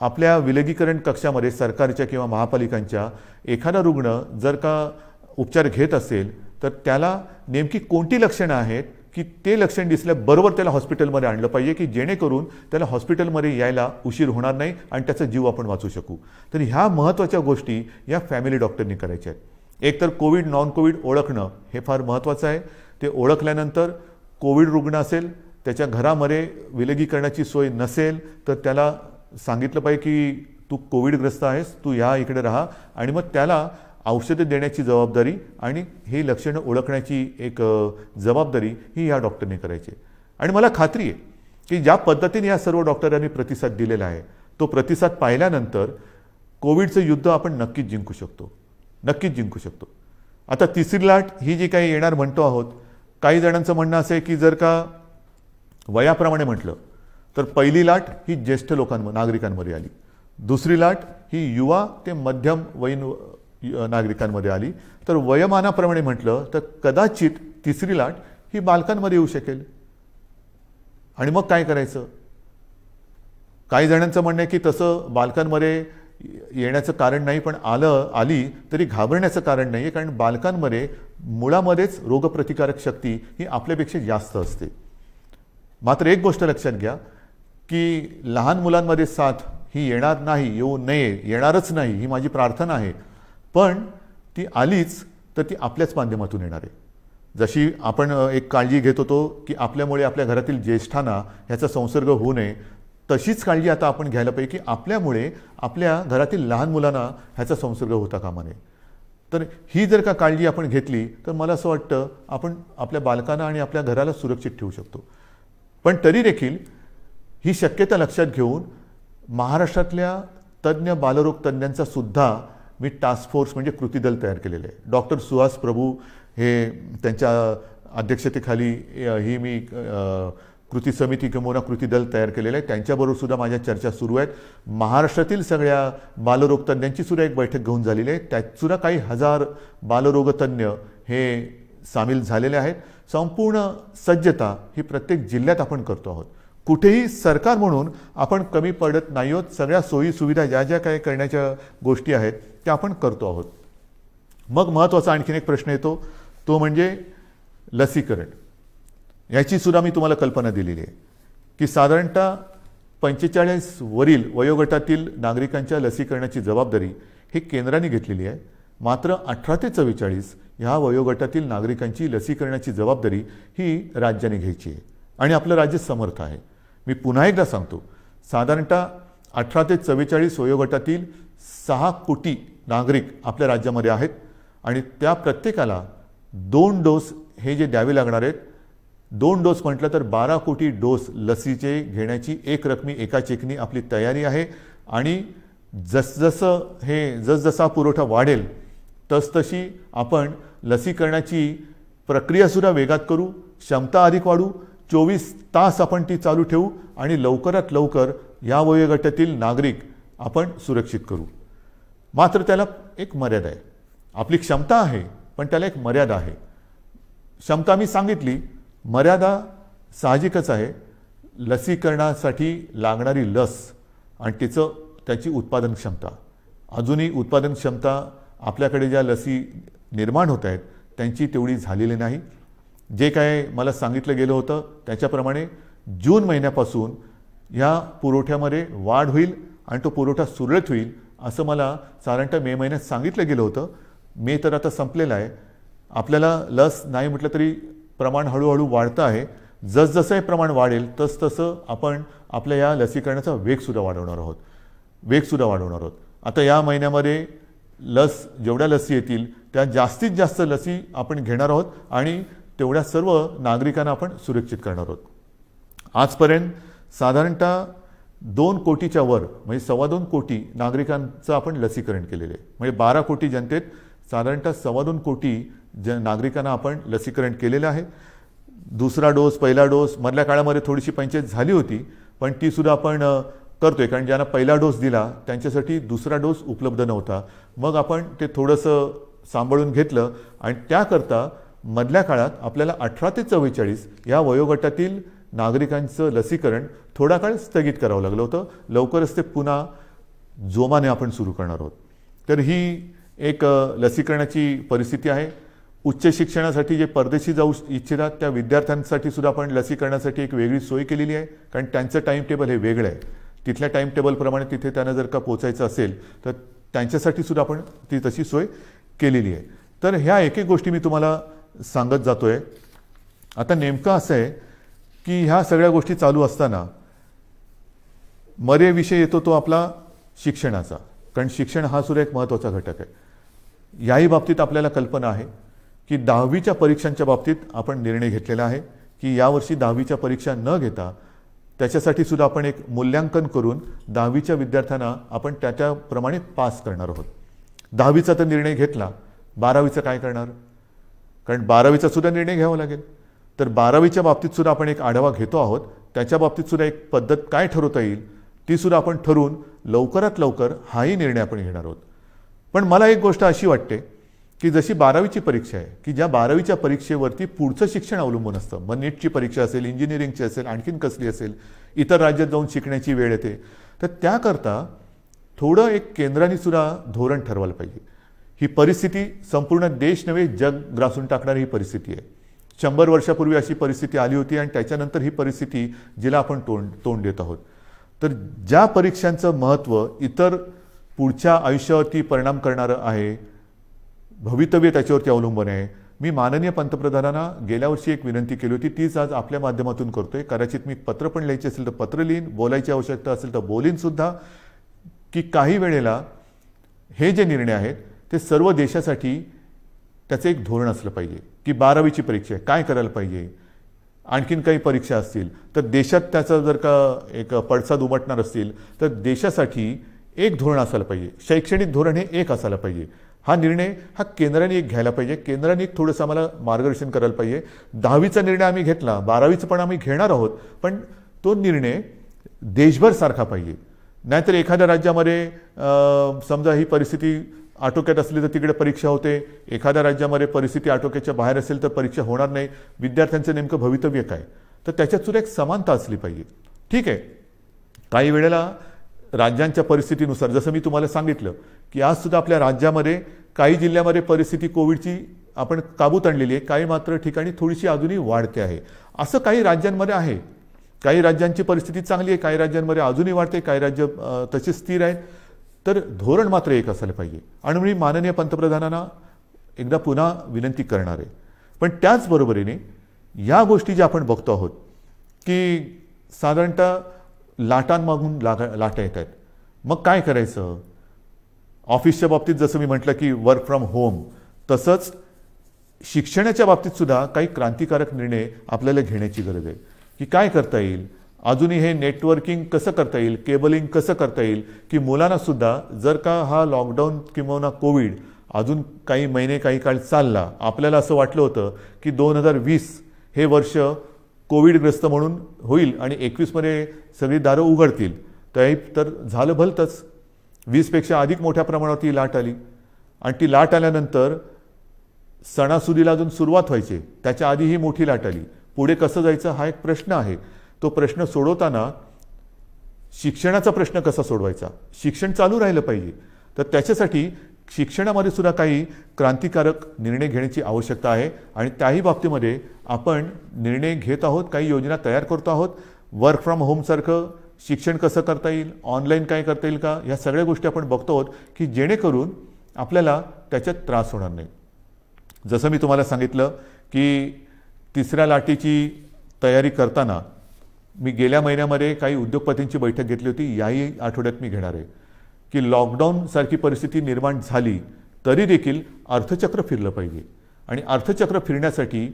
आपल्या विलगीकरण कक्षामध्ये सरकारच्या किंवा महापालिकांच्या एखादा रुग्ण जर का उपचार घेत असेल तर त्याला नेमकी कोणती लक्षणं आहेत की ते लक्षण दिसल्याबरोबर त्याला हॉस्पिटलमध्ये आणलं पाहिजे की जेणेकरून त्याला हॉस्पिटलमध्ये यायला उशीर होणार नाही आणि त्याचा जीव आपण वाचू शकू. तर ह्या महत्त्वाच्या गोष्टी या फॅमिली डॉक्टरनी करायच्या आहेत. एक तर कोविड नॉन कोविड ओळखणं हे फार महत्त्वाचं आहे. ते ओळखल्यानंतर कोविड रुग्ण असेल त्याच्या घरामध्ये विलगीकरणाची सोय नसेल तर त्याला सांगितलं पाहिजे की तू कोविडग्रस्त आहेस, तू या इकडे राहा. आणि मग त्याला औषधं देण्याची जबाबदारी आणि हे लक्षणं ओळखण्याची एक जबाबदारी ही या डॉक्टरने करायची. आणि मला खात्री आहे की ज्या पद्धतीने या सर्व डॉक्टरांनी प्रतिसाद दिलेला आहे तो प्रतिसाद पाहिल्यानंतर कोविडचं युद्ध आपण नक्कीच जिंकू शकतो. आता तिसरी लाट ही जी काही येणार म्हणतो आहोत, काही जणांचं म्हणणं असं आहे की जर का वयाप्रमाणे म्हटलं तर पहिली लाट ही ज्येष्ठ नागरिकांमध्ये आली, दुसरी लाट ही युवा ते मध्यम वयीन नागरिकांमध्ये आली, तर वयोमानाप्रमाणे म्हटलं तर कदाचित तिसरी लाट ही बालकांमध्ये येऊ शकेल. आणि मग काय करायचं. काही जणांचं म्हणणं आहे की तसं बालकांमध्ये येण्याचं कारण नाही, पण आली तरी घाबरण्याचं कारण नाही आहे, कारण बालकांमध्ये मुळामध्येच रोगप्रतिकारक शक्ती ही आपल्यापेक्षा जास्त असते. मात्र एक गोष्ट लक्षात घ्या की लहान मुलांमध्ये साथ ही येऊ नये, येणारच नाही ही माझी प्रार्थना आहे. पण ती आलीच तर ती आपल्याच माध्यमातून येणार आहे. जशी आपण एक काळजी घेत होतो की आपल्यामुळे आपल्या घरातील ज्येष्ठांना ह्याचा संसर्ग होऊ नये, तशीच काळजी आता आपण घ्यायला पाहिजे की आपल्यामुळे आपल्या घरातील लहान मुलांना ह्याचा संसर्ग होता कामा नये. तर ही जर का काळजी आपण घेतली तर मला असं वाटतं आपण आपल्या बालकांना आणि आपल्या घराला सुरक्षित ठेवू शकतो. पण तरी देखील ही शक्यता लक्षात घेऊन महाराष्ट्रातल्या तज्ज्ञ बालरोग तज्ज्ञांचा सुद्धा मी टास्क फोर्स म्हणजे कृती दल तयार केलेलं आहे. डॉक्टर सुहास प्रभू हे त्यांच्या अध्यक्षतेखाली ही मी कृती समिती किंवा कृती दल तयार केलेलं आहे. त्यांच्याबरोबर सुद्धा माझ्या चर्चा सुरू आहेत. महाराष्ट्रातील सगळ्या बालरोग तज्ज्ञांची सुद्धा एक बैठक घेऊन झालेली आहे. त्यात सुद्धा काही हजार बालरोग तज्ज्ञ हे सामील झालेले आहेत. संपूर्ण सज्जता ही प्रत्येक जिल्ह्यात आपण करतो आहोत. कुठेही सरकार म्हणून आपण कमी पडत नाही आहोत. सगळ्या सोयी सुविधा ज्या ज्या काही करण्याच्या गोष्टी आहेत त्या आपण करतो आहोत. मग महत्त्वाचा आणखीन एक प्रश्न येतो, तो म्हणजे लसीकरण. याची सुद्धा मी तुम्हाला कल्पना दिलेली आहे की साधारणतः 45 वरील वयोगटातील नागरिकांच्या लसीकरणाची जबाबदारी ही केंद्राने घेतलेली आहे. मात्र 18 ते 44 ह्या वयोगटातील नागरिकांची लसीकरणाची जबाबदारी ही राज्याने घ्यायची आहे आणि आपलं राज्य समर्थ आहे. मी पुन्हा एकदा सांगतो, साधारणतः 18 ते 44 वयोगटातील 6 कोटी नागरिक आपल्या राज्यामध्ये आहेत आणि त्या प्रत्येकाला 2 डोस हे जे द्यावे लागणार आहेत, 2 डोस म्हटलं तर 12 कोटी डोस लसीचे घेण्याची एक रकमी एका चेकनी आपली तयारी आहे. आणि जसजसा पुरवठा वाढेल तसतशी आपण लसीकरणाची प्रक्रियासुद्धा वेगात करू, क्षमता अधिक वाढू, 24 तास आपण ती चालू ठेवू आणि लवकरात लवकर या वयोगटातील नागरिक आपण सुरक्षित करू. मात्र त्याला एक मर्यादा आहे. आपली क्षमता आहे पण त्याला एक मर्यादा आहे. क्षमता मी सांगितली, मर्यादा साहजिकच आहे. लसीकरणासाठी लागणारी लस आणि त्याची उत्पादन क्षमता, अजूनही उत्पादन क्षमता आपल्याकडे ज्या लसी निर्माण होत आहेत त्यांची तेवढी झालेली नाही. जे काय मला सांगितलं गेलं होतं त्याच्याप्रमाणे जून महिन्यापासून या पुरवठ्यामध्ये वाढ होईल आणि तो पुरवठा सुरळीत होईल असं मला साधारणतः मे महिन्यात सांगितलं गेलं होतं. मे तर आता संपलेला आहे. आपल्याला लस नाही म्हटलं तरी प्रमाण हळूहळू वाढतं आहे. जसजसं हे प्रमाण वाढेल तसतसं आपण आपल्या या लसीकरणाचा वेगसुद्धा वाढवणार आहोत. आता या महिन्यामध्ये जेवढ्या लसी येतील त्या जास्तीत जास्त लसी आपण घेणार आहोत आणि तेवढ्या सर्व नागरिकांना आपण सुरक्षित करणार आहोत. आजपर्यंत साधारणतः 2 कोटीच्या वर म्हणजे 2.25 कोटी नागरिकांचं आपण लसीकरण केलेलं आहे. म्हणजे 12 कोटी जनतेत साधारणतः 2.25 कोटी नागरिकांना आपण लसीकरण केलेलं आहे. दुसरा डोस, पहिला डोस मधल्या काळामध्ये थोडीशी पंचायत झाली होती पण ती सुद्धा आपण करतोय, कारण ज्यांना पहिला डोस दिला त्यांच्यासाठी दुसरा डोस उपलब्ध नव्हता. मग आपण ते थोडंसं सांभाळून घेतलं आणि त्याकरता मधल्या काळात आपल्याला 18 ते 44 या वयोगटातील नागरिकांचं लसीकरण थोडा काळ स्थगित करावं लागलं होतं. लवकरच ते पुन्हा जोमाने आपण सुरू करणार आहोत. तर ही एक लसीकरणाची परिस्थिती आहे. उच्च शिक्षणासाठी जे परदेशी जाऊ इच्छितात त्या विद्यार्थ्यांसाठी सुद्धा आपण लसीकरणासाठी एक वेगळी सोय केलेली आहे, कारण त्यांचं टाईम टेबल हे वेगळं आहे. तिथल्या टाईम टेबलप्रमाणे तिथे त्यांना जर का पोचायचं असेल तर त्यांच्यासाठी सुद्धा आपण ती तशी सोय केलेली आहे. तर ह्या एक एक गोष्टी मी तुम्हाला सांगत जातोय. आता नेमकं असं आहे की ह्या सगळ्या गोष्टी चालू असताना मरे विषय येतो तो आपला शिक्षणाचा, कारण शिक्षण हा सुद्धा एक महत्त्वाचा घटक आहे. याही बाबतीत आपल्याला कल्पना आहे की 10वीच्या परीक्षांच्या बाबतीत आपण निर्णय घेतलेला आहे की यावर्षी 10वीच्या परीक्षा न घेता त्याच्यासाठी सुद्धा आपण एक मूल्यांकन करून 10वीच्या विद्यार्थ्यांना आपण त्याप्रमाणे पास करणार आहोत. 10वीचा तर निर्णय घेतला, 12वीचं काय करणार? कारण 12वीचा सुद्धा निर्णय घ्यावा लागेल. तर 12वीच्या बाबतीत सुद्धा आपण एक आढावा घेतो आहोत. त्याच्या बाबतीत सुद्धा एक पद्धत काय ठरवता येईल ती सुद्धा आपण ठरवून लवकरात लवकर हाही निर्णय आपण घेणार आहोत. पण मला एक गोष्ट अशी वाटते की जशी 12वीची परीक्षा आहे की ज्या 12वीच्या परीक्षेवरती पुढचं शिक्षण अवलंबून असतं. मग नीटची परीक्षा असेल, इंजिनिअरिंगची असेल, आणखीन कसली असेल, इतर राज्यात जाऊन शिकण्याची वेळ येते. तर त्याकरता थोडं एक केंद्राने सुद्धा धोरण ठरवायला पाहिजे. ही परिस्थिती संपूर्ण देश नव्हे जग ग्रासून टाकणारी ही परिस्थिती आहे. 100 वर्षापूर्वी अशी परिस्थिती आली होती आणि त्याच्यानंतर ही परिस्थिती जिला आपण तोंड देत आहोत. तर ज्या परीक्षांचं महत्त्व इतर पुढच्या आयुष्यावरती परिणाम करणारं आहे, भवितव्य त्याच्यावरती अवलंबून आहे. मी माननीय पंतप्रधानांना गेल्या वर्षी एक विनंती केली होती, तीच आज आपल्या माध्यमातून करतोय. कदाचित मी पत्र पण लिहायचे असेल तर पत्र लिहीन, बोलायची आवश्यकता असेल तर बोलीन सुद्धा, की काही वेळेला हे जे निर्णय आहेत ते सर्व देशासाठी त्याचं एक धोरण असलं पाहिजे. की 12वीची परीक्षा आहे, काय करायला पाहिजे, आणखीन काही परीक्षा असतील तर देशात त्याचा जर का एक पडसाद उमटणार असतील तर देशासाठी एक धोरण असायला पाहिजे. शैक्षणिक धोरण हे एक असायला पाहिजे. हा निर्णय हा केंद्राने एक घ्यायला पाहिजे. केंद्राने एक थोडंसं आम्हाला मार्गदर्शन करायला पाहिजे. 10वीचा निर्णय आम्ही घेतला, 12वीचं पण आम्ही घेणार आहोत, पण तो निर्णय देशभर सारखा पाहिजे. नाहीतर एखाद्या राज्यामध्ये समजा ही परिस्थिती आटोक्यात असली तर तिकडे परीक्षा होते, एखाद्या राज्यामध्ये परिस्थिती आटोक्याच्या बाहेर असेल तर परीक्षा होणार नाही. विद्यार्थ्यांचं नेमकं भवितव्य काय, तर त्याच्यात सुद्धा एक समानता असली पाहिजे. ठीक आहे, काही वेळेला राज्यांच्या परिस्थितीनुसार, जसं मी तुम्हाला सांगितलं की आज सुद्धा आपल्या राज्यामध्ये काही जिल्ह्यामध्ये परिस्थिती कोविडची आपण काबूत आणलेली आहे, काही मात्र ठिकाणी थोडीशी अजूनही वाढते आहे. असं काही राज्यांमध्ये आहे. काही राज्यांची परिस्थिती चांगली आहे, काही राज्यांमध्ये अजूनही वाढते, काही राज्य तसे स्थिर आहेत. तर धोरण मात्र एक असायला पाहिजे. आणि मी माननीय पंतप्रधानांना एकदा पुन्हा विनंती करणार आहे. पण त्याचबरोबरीने या गोष्टी ज्या आपण बघतो आहोत की साधारणतः लाटांमागून लाटा येत आहेत, मग काय करायचं. ऑफिसच्या बाबतीत जसं मी म्हटलं की वर्क फ्रॉम होम, तसंच शिक्षणाच्या बाबतीत सुद्धा काही क्रांतिकारक निर्णय आपल्याला घेण्याची गरज आहे. की काय करता येईल, अजूनही हे नेटवर्किंग कसं करता येईल, केबलिंग कसं करता येईल, की मुलांना सुद्धा जर का हा लॉकडाऊन किंवा कोविड अजून काही महिने काही काळ चालला, आपल्याला असं वाटलं होतं की 2020 हे वर्ष कोविडग्रस्त म्हणून होईल आणि 21मध्ये सगळी दारं उघडतील, तर झालं भलतंच. 20पेक्षा अधिक मोठ्या प्रमाणात ती लाट आली. आणि ती लाट आल्यानंतर सणासुदीला अजून सुरुवात व्हायची, त्याच्या आधी ही मोठी लाट आली. पुढे कसं जायचं हा एक प्रश्न आहे. तो प्रश्न सोडवताना शिक्षणाचा प्रश्न कसा सोडवायचा, शिक्षण चालू राहिलं पाहिजे, तर त्याच्यासाठी शिक्षणामध्ये सुद्धा काही क्रांतिकारक निर्णय घेण्याची आवश्यकता आहे. आणि त्याही बाबतीमध्ये आपण निर्णय घेत आहोत, काही योजना तयार करतो आहोत. वर्क फ्रॉम होमसारखं शिक्षण कसं करता येईल, ऑनलाईन काय करता येईल का, ह्या सगळ्या गोष्टी आपण बघतो आहोत की जेणेकरून आपल्याला त्याच्यात त्रास होणार नाही. जसं मी तुम्हाला सांगितलं की तिसऱ्या लाटेची तयारी करताना मी गेल्या महिन्यामध्ये काही उद्योगपतींची बैठक घेतली होती, याही आठवड्यात मी घेणार आहे. की लॉकडाऊनसारखी परिस्थिती निर्माण झाली तरी देखील अर्थचक्र फिरलं पाहिजे. आणि अर्थचक्र फिरण्यासाठी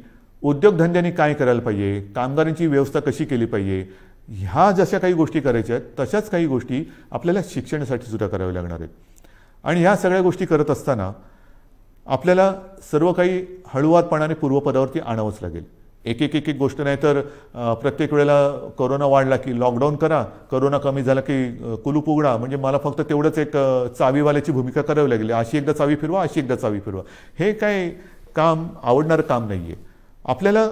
उद्योगधंद्यांनी काय करायला पाहिजे, कामगारांची व्यवस्था कशी केली पाहिजे, ह्या जशा काही गोष्टी करायच्या आहेत तशाच काही गोष्टी आपल्याला शिक्षणासाठी सुद्धा कराव्या लागणार आहेत. आणि ह्या सगळ्या गोष्टी करत असताना आपल्याला सर्व काही हळूवारपणाने पूर्वपदावरती आणावंच लागेल. एक एक गोष्ट नाही तर प्रत्येक वेळेला कोरोना वाढला की लॉकडाऊन करा, कोरोना कमी झाला की कुलूप उघडा, म्हणजे मला फक्त तेवढंच एक चावीवाल्याची भूमिका करावी लागली. अशी एकदा चावी फिरवा, अशी एकदा चावी फिरवा, हे काय काम आवडणारं काम नाही आहे. आपल्याला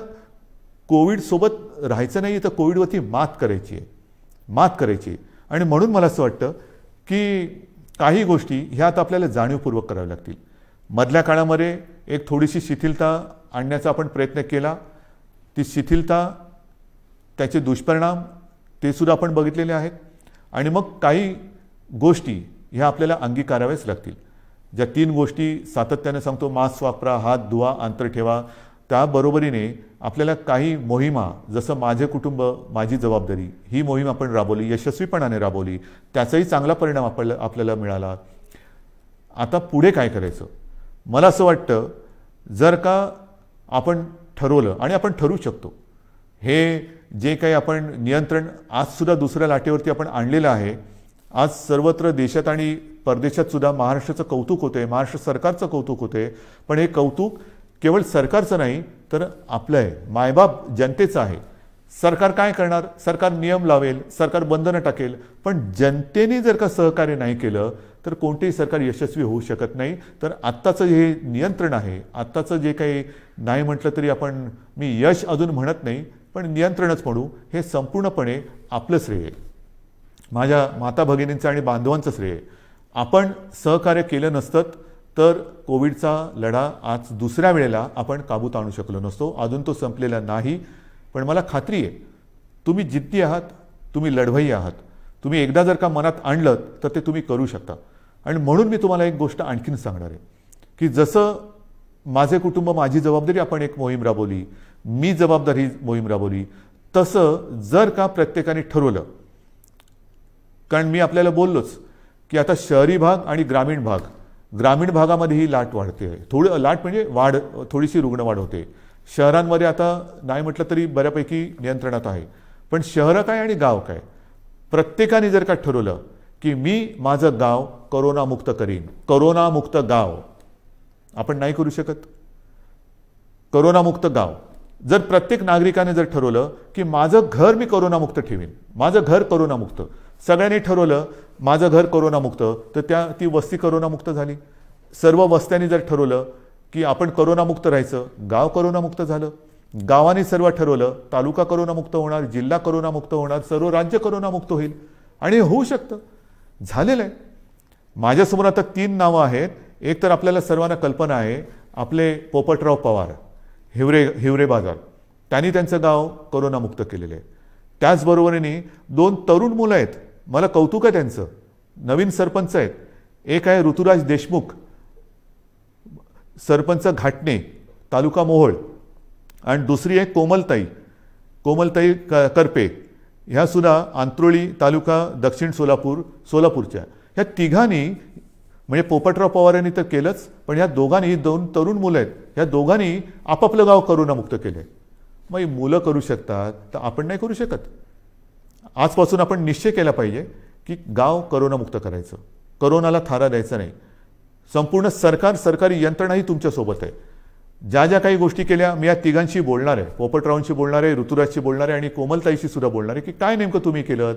कोविडसोबत राहायचं नाही, तर कोविडवरती मात करायची आहे. आणि म्हणून मला असं वाटतं की काही गोष्टी ह्या आता आपल्याला जाणीवपूर्वक कराव्या लागतील. मधल्या काळामध्ये एक थोडीशी शिथिलता आणण्याचा आपण प्रयत्न केला. ती शिथिलता, त्याचे दुष्परिणाम ते सुद्धा आपण बघितलेले आहेत. आणि मग काही गोष्टी ह्या आपल्याला अंगीकाराव्याच लागतील. ज्या 3 गोष्टी सातत्याने सांगतो, मास्क वापरा, हात धुवा, अंतर ठेवा, त्याबरोबरीने आपल्याला काही मोहिमा, जसं माझे कुटुंब माझी जबाबदारी, ही मोहीम आपण राबवली, यशस्वीपणाने राबवली, त्याचाही चांगला परिणाम आपल्याला मिळाला. आता पुढे काय करायचं, मला असं वाटतं जर का आपण ठरवलं, आणि आपण ठरवू शकतो, हे जे काही आपण नियंत्रण आजसुद्धा दुसऱ्या लाटेवरती आपण आणलेलं आहे. आज सर्वत्र देशात आणि परदेशात सुद्धा महाराष्ट्राचं कौतुक होते, महाराष्ट्र सरकारचं कौतुक होते. पण हे कौतुक केवळ सरकारचं नाही तर आपलं आहे, मायबाप जनतेचं आहे. सरकार काय करणार, सरकार नियम लावेल, सरकार बंधनं टाकेल, पण जनतेने जर का सहकार्य नाही केलं तर कोणतेही सरकार यशस्वी होऊ शकत नाही. तर आत्ताचं हे नियंत्रण आहे, आत्ताचं जे काही नाही म्हटलं तरी आपण, मी यश अजून म्हणत नाही पण नियंत्रणच म्हणू, हे संपूर्णपणे आपलं श्रेय आहे, माझ्या माता भगिनींचं आणि बांधवांचं श्रेय आहे. आपण सहकार्य केलं नसतं तर कोविडचा लढा आज दुसऱ्या वेळेला आपण काबूत आणू शकलो नसतो. अजून तो संपलेला नाही, पण मला खात्री आहे तुम्ही जिद्दी आहात, तुम्ही लढवय्ये आहात. तुम्ही एकदा जर का मनात आणलं तर ते तुम्ही करू शकता. आणि म्हणून मी तुम्हाला एक गोष्ट आणखीन सांगणार आहे की जसं माझे कुटुंब माझी जबाबदारी आपण एक मोहीम राबवली, मी जबाबदारी मोहीम राबवली, तसं जर का प्रत्येकाने ठरवलं, कारण मी आपल्याला बोललोच की आता शहरी भाग आणि ग्रामीण भागामध्ये ही लाट वाढते आहे. थोडं लाट म्हणजे थोडीशी रुग्णवाढ होते. शहरांमध्ये आता नाही म्हटलं तरी बऱ्यापैकी नियंत्रणात आहे. पण शहरं काय आणि गाव काय, प्रत्येकाने जर का ठरवलं की मी माझं गाव करोनामुक्त करीन, करोनामुक्त गाव आपण नाही करू शकत. करोनामुक्त गाव जर प्रत्येक नागरिकाने जर ठरवलं की माझं घर मी करोनामुक्त ठेवीन, माझं घर करोनामुक्त, सगळ्यांनी ठरवलं माझं घर करोनामुक्त, तर ती वस्ती करोनामुक्त झाली. सर्व वस्त्यांनी जर ठरवलं की आपण करोनामुक्त राहायचं, गाव करोनामुक्त झालं. गावाने सर्व ठरवलं तालुका करोनामुक्त होणार, जिल्हा करोनामुक्त होणार, सर्व राज्य करोनामुक्त होईल. आणि होऊ शकतं, झालेलं आहे. माझ्यासमोर आता 3 नावं आहेत. एक तर आपल्याला सर्वांना कल्पना आहे, आपले पोपटराव पवार, हिवरे बाजार, त्यांनी त्यांचं गाव करोनामुक्त केलेलं आहे. त्याचबरोबरीने 2 तरुण मुलं आहेत, मला कौतुक आहे त्यांचं, नवीन सरपंच आहेत. एक आहे ऋतुराज देशमुख, सरपंच घाटणे, तालुका मोहोळ, आणि दुसरी आहे कोमलताई करपे, ह्या सुद्धा आंत्रोळी तालुका दक्षिण सोलापूरच्या. ह्या तिघांनी म्हणजे पोपटराव पवारांनी तर केलंच, पण ह्या दोघांनी 2 तरुण मुलं आहेत, ह्या दोघांनी आपापलं गाव करोनामुक्त केलंय. मग मुलं करू शकतात तर आपण नाही करू शकत. आजपासून आपण निश्चय केला पाहिजे की गाव करोनामुक्त करायचं, करोनाला थारा द्यायचा नाही. संपूर्ण सरकारी यंत्रणाही तुमच्यासोबत आहे. ज्या ज्या काही गोष्टी केल्या मी या तिघांशी बोलणार आहे, पोपटरावांशी बोलणार आहे, ऋतुराजशी बोलणार आहे आणि कोमलताईशी सुद्धा बोलणार आहे की काय नेमकं तुम्ही केलं.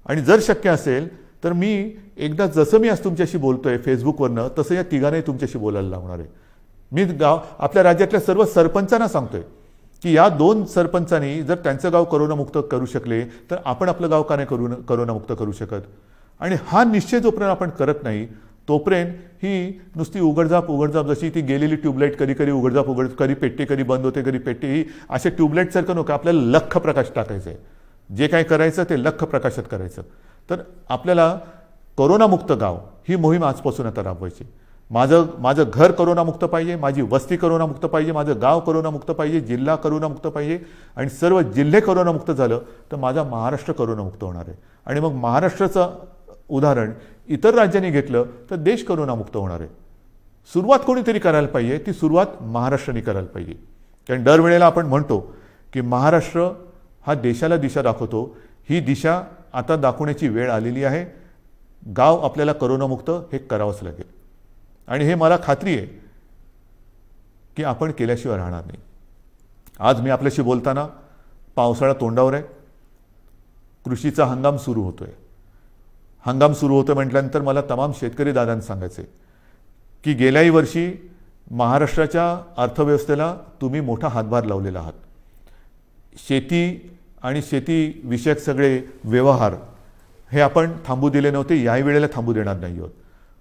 आणि जर शक्य असेल तर मी एकदा जसं मी आज तुमच्याशी बोलतोय फेसबुकवरनं, तसं या तिघांनाही तुमच्याशी बोलायला लावणार आहे. मी आपल्या राज्यातल्या सर्व सरपंचांना सांगतोय की या 2 सरपंचांनी जर त्यांचं गाव करोनामुक्त करू शकले तर आपण आपलं गाव का नाही करोनामुक्त करू शकत. आणि हा निश्चय जोपर्यंत आपण करत नाही तोपर्यंत ही नुसती उघडझाप जशी ती गेलेली ट्यूबलाईट, कधी उघडझाप कधी पेटते, कधी बंद होते, कधी पेटते, ही अशा ट्यूबलाईटसारखं नको. आपल्याला लख्ख प्रकाश टाकायचं आहे. जे काही करायचं ते लख्ख प्रकाशात करायचं. तर आपल्याला करोनामुक्त गाव ही मोहीम आजपासून आता राबवायची. माझं घर करोनामुक्त पाहिजे, माझी वस्ती करोनामुक्त पाहिजे, माझं गाव करोनामुक्त पाहिजे, जिल्हा करोनामुक्त पाहिजे. आणि सर्व जिल्हे करोनामुक्त झालं तर माझा महाराष्ट्र करोनामुक्त होणार आहे. आणि मग महाराष्ट्राचं उदाहरण इतर राज्यांनी घेतलं तर देश करोनामुक्त होणार आहे. सुरुवात कोणीतरी करायला पाहिजे, ती सुरुवात महाराष्ट्राने करायला पाहिजे. कारण दरवेळेला आपण म्हणतो की महाराष्ट्र हा देशाला दिशा दाखवतो. ही दिशा आता दाखवण्याची वेळ आलेली आहे. गाव आपल्याला करोनामुक्त हे करावंच लागेल. आणि हे मला खात्री आहे की आपण केल्याशिवाय राहणार नाही. आज मी आपल्याशी बोलताना पावसाळा तोंडावर आहे, कृषीचा हंगाम सुरू होतोय. हंगाम सुरू होतं म्हटल्यानंतर मला तमाम शेतकरी दादांना सांगायचे की गेल्याही वर्षी महाराष्ट्राच्या अर्थव्यवस्थेला तुम्ही मोठा हातभार लावलेला आहात. शेती आणि शेतीविषयक सगळे व्यवहार हे आपण थांबू दिले नव्हते, याही वेळेला थांबू देणार नाही आहोत.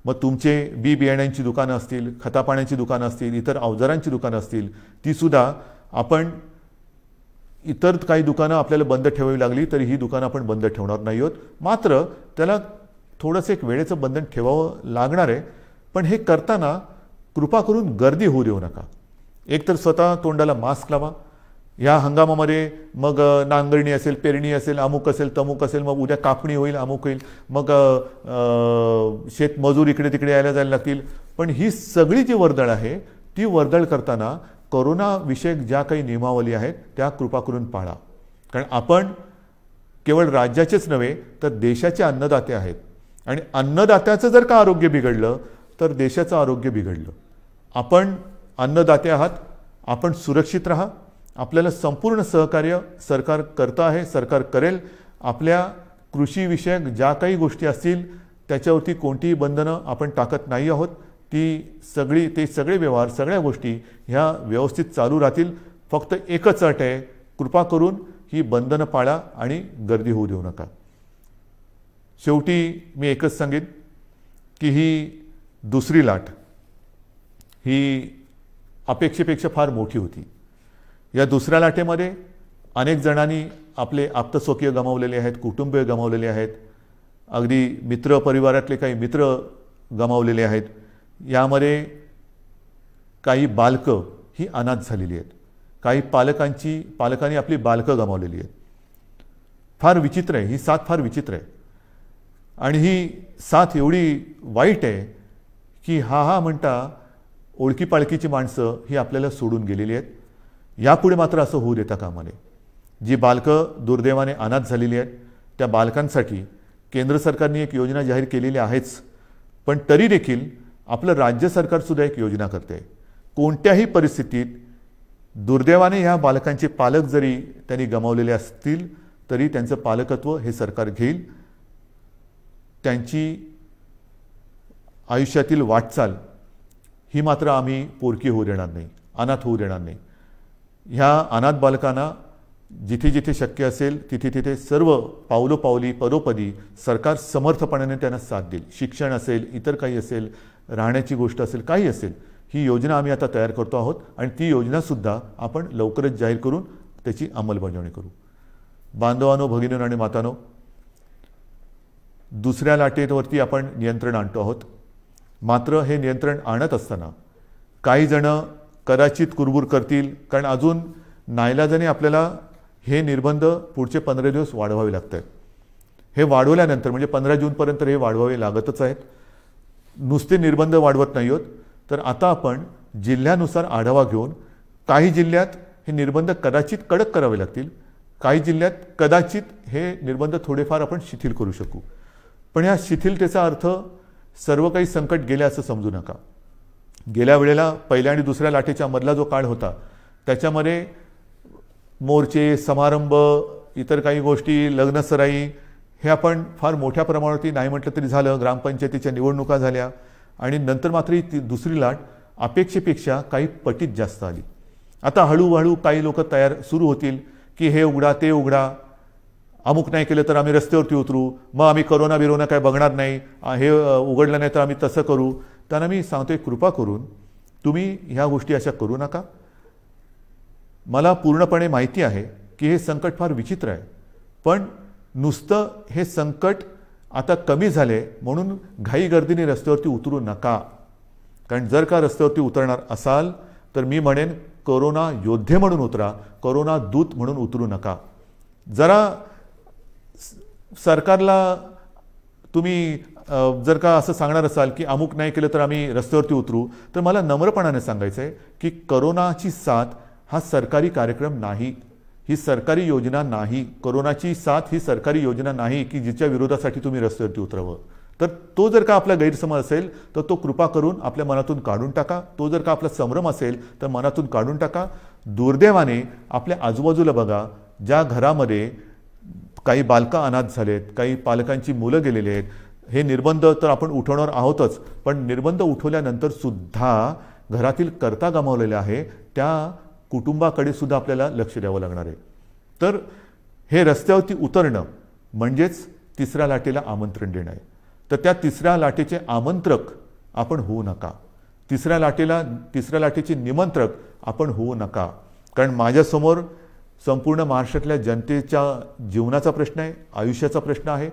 मग तुमचे बियाण्यांची दुकानं असतील, खतापाण्याची दुकानं असतील, इतर अवजारांची दुकानं असतील, तीसुद्धा आपण इतर काही दुकानं आपल्याला बंद ठेवावी लागली तरी ही दुकानं आपण बंद ठेवणार नाही आहोत. मात्र त्याला थोडंसं एक वेळेचं बंधन ठेवावं लागणार आहे. पण हे करताना कृपा करून गर्दी होऊ देऊ नका. एकतर स्वतः तोंडाला मास्क लावा. ह्या हंगामामध्ये मग नांगरणी असेल, पेरणी असेल, अमुक असेल, तमुक असेल, मग उद्या कापणी होईल, अमुक होईल, मग शेतमजूर इकडे तिकडे यायला जायला लागतील. पण ही सगळी जी वर्दळ आहे ती वर्दळ करताना कोरोनाविषयक ज्या काही नियमावली आहेत त्या कृपा करून पाळा. कारण आपण केवळ राज्याचेच नव्हे तर देशाचे अन्नदाते आहेत. आणि अन्नदात्याचं जर का आरोग्य बिघडलं तर देशाचं आरोग्य बिघडलं. आपण अन्नदाते आहात, आपण सुरक्षित राहा. आपल्याला संपूर्ण सहकार्य सरकार करतं आहे, सरकार करेल. आपल्या कृषीविषयक ज्या काही गोष्टी असतील त्याच्यावरती कोणतीही बंधनं आपण टाकत नाही आहोत. ते सगळे व्यवहार, सगळ्या गोष्टी ह्या व्यवस्थित चालू राहतील. फक्त एकच अट आहे, कृपा करून ही बंधनं पाळा आणि गर्दी होऊ देऊ नका. शेवटी मी एकच सांगेन की ही दुसरी लाट ही अपेक्षेपेक्षा फार मोठी होती. या दुसऱ्या लाटेमध्ये अनेक जणांनी आपले आप्तस्वकीय गमावलेले आहेत, कुटुंबीय गमावलेले आहेत, अगदी मित्र परिवारातले काही मित्र गमावलेले आहेत. यामध्ये काही बालकं ही अनाथ झालेली आहेत, काही पालकांनी आपली बालकं गमावलेली आहेत. फार विचित्र आहे, ही साथ फार विचित्र आहे. आणि ही साथ एवढी वाईट आहे की हा म्हणता ओळखी पाळखीची माणसं ही आपल्याला सोडून गेलेली आहेत. यापुढे मात्र असं होऊ देता कामा नये. जी बालकं दुर्दैवाने अनाथ झालेली आहेत त्या बालकांसाठी केंद्र सरकारने एक योजना जाहीर केलेली आहेच, पण तरी देखील आपलं राज्य सरकारसुद्धा एक योजना करते. कोणत्याही परिस्थितीत दुर्दैवाने ह्या बालकांचे पालक जरी त्यांनी गमावलेले असतील तरी त्यांचं पालकत्व हे सरकार घेईल. त्यांची आयुष्यातील वाटचाल ही मात्र आम्ही पोरकी होऊ देणार नाही, अनाथ होऊ देणार नाही. ह्या अनाथ बालकांना जिथे जिथे शक्य असेल तिथे तिथे सर्व पावलोपावली पदोपदी सरकार समर्थपणाने त्यांना साथ देईल. शिक्षण असेल, इतर काही असेल, राहण्याची गोष्ट असेल, काही असेल, ही योजना आम्ही आता तयार करतो आहोत आणि ती योजनासुद्धा आपण लवकरच जाहीर करून त्याची अंमलबजावणी करू. बांधवांनो, भगिनींनो आणि मातांनो, दुसऱ्या लाटेवरती आपण नियंत्रण आणतो आहोत. मात्र हे नियंत्रण आणत असताना काही जण कदाचित कुरबुर करतील, कारण अजून नाईलाजाने आपल्याला हे निर्बंध पुढचे 15 दिवस वाढवावे लागत आहेत. हे वाढवल्यानंतर म्हणजे 15 जूनपर्यंत हे वाढवावे लागतच आहेत. नुसते निर्बंध वाढवत नाही आहोत, तर आता आपण जिल्ह्यानुसार आढावा घेऊन काही जिल्ह्यात हे निर्बंध कदाचित कडक करावे लागतील, काही जिल्ह्यात कदाचित हे निर्बंध थोडेफार आपण शिथिल करू शकू. पण या शिथिलतेचा अर्थ सर्व काही संकट गेले असं समजू नका. गेल्या वेळेला पहिल्या आणि दुसऱ्या लाटेच्या मधला जो काळ होता त्याच्यामध्ये मोर्चे, समारंभ, इतर काही गोष्टी, लग्नसराई हे आपण फार मोठ्या प्रमाणावरती नाही म्हटलं तरी झालं. ग्रामपंचायतीच्या निवडणुका झाल्या आणि नंतर मात्र ही दुसरी लाट अपेक्षेपेक्षा काही पटीत जास्त आली. आता हळूहळू काही लोक तयार सुरू होतील की हे उघडा ते उघडा, अमुक नाही केलं तर आम्ही रस्त्यावरती उतरू, मग आम्ही करोना काय बघणार नाही, हे उघडलं नाही तर आम्ही तसं करू. त्यांना मी सांगतोय, कृपा करून तुम्ही ह्या गोष्टी अशा करू नका. मला पूर्णपणे माहिती आहे की हे संकट फार विचित्र आहे, पण नुसतं हे संकट आता कमी झाले म्हणून घाईगर्दीने रस्त्यावरती उतरू नका. कारण जर का रस्त्यावरती उतरणार असाल तर मी म्हणेन कोरोना योद्धे म्हणून उतरा, कोरोना दूत म्हणून उतरू नका. जरा सरकारला तुम्ही जर का असं सांगणार असाल की अमुक नाही केलं तर आम्ही रस्त्यावरती उतरू, तर मला नम्रपणाने सांगायचं आहे की कोरोनाची साथ हा सरकारी कार्यक्रम नाही, ही सरकारी योजना नाही. कोरोनाची साथ ही सरकारी योजना नाही की जिच्या विरोधासाठी तुम्ही रस्त्यावरती उतरावं. तर तो जर का आपला गैरसमज असेल तर तो कृपा करून आपल्या मनातून काढून टाका. तो जर का आपला संभ्रम असेल तर मनातून काढून टाका. दुर्दैवाने आपल्या आजूबाजूला बघा, ज्या घरामध्ये काही बालकं अनाथ झालेत, काही पालकांची मुलं गेलेली आहेत, हे निर्बंध तर आपण उठवणार आहोतच, पण निर्बंध उठवल्यानंतर सुद्धा घरातील कर्ता गमावलेले आहे त्या कुटुंबाकडे सुद्धा आपल्याला लक्ष द्यावं लागणार आहे. तर हे रस्त्यावरती उतरणं म्हणजेच तिसऱ्या लाटेला आमंत्रण देणं आहे. तर त्या तिसऱ्या लाटेचे आमंत्रक आपण होऊ नका. तिसऱ्या लाटेचे निमंत्रक आपण होऊ नका. कारण माझ्यासमोर संपूर्ण महाराष्ट्रातल्या जनतेच्या जीवनाचा प्रश्न आहे, आयुष्याचा प्रश्न आहे.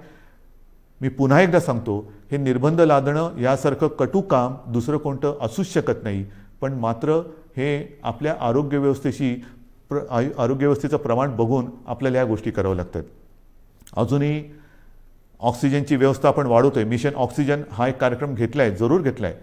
मी पुन्हा एकदा सांगतो, हे निर्बंध लादणं यासारखं कटू काम दुसरं कोणतं असूच शकत नाही. पण मात्र हे आपल्या आरोग्य व्यवस्थेचं प्रमाण बघून आपल्याला या गोष्टी कराव्या लागतात. अजूनही ऑक्सिजनची व्यवस्था आपण वाढवतोय. मिशन ऑक्सिजन हा एक कार्यक्रम घेतला आहे, जरूर घेतला आहे.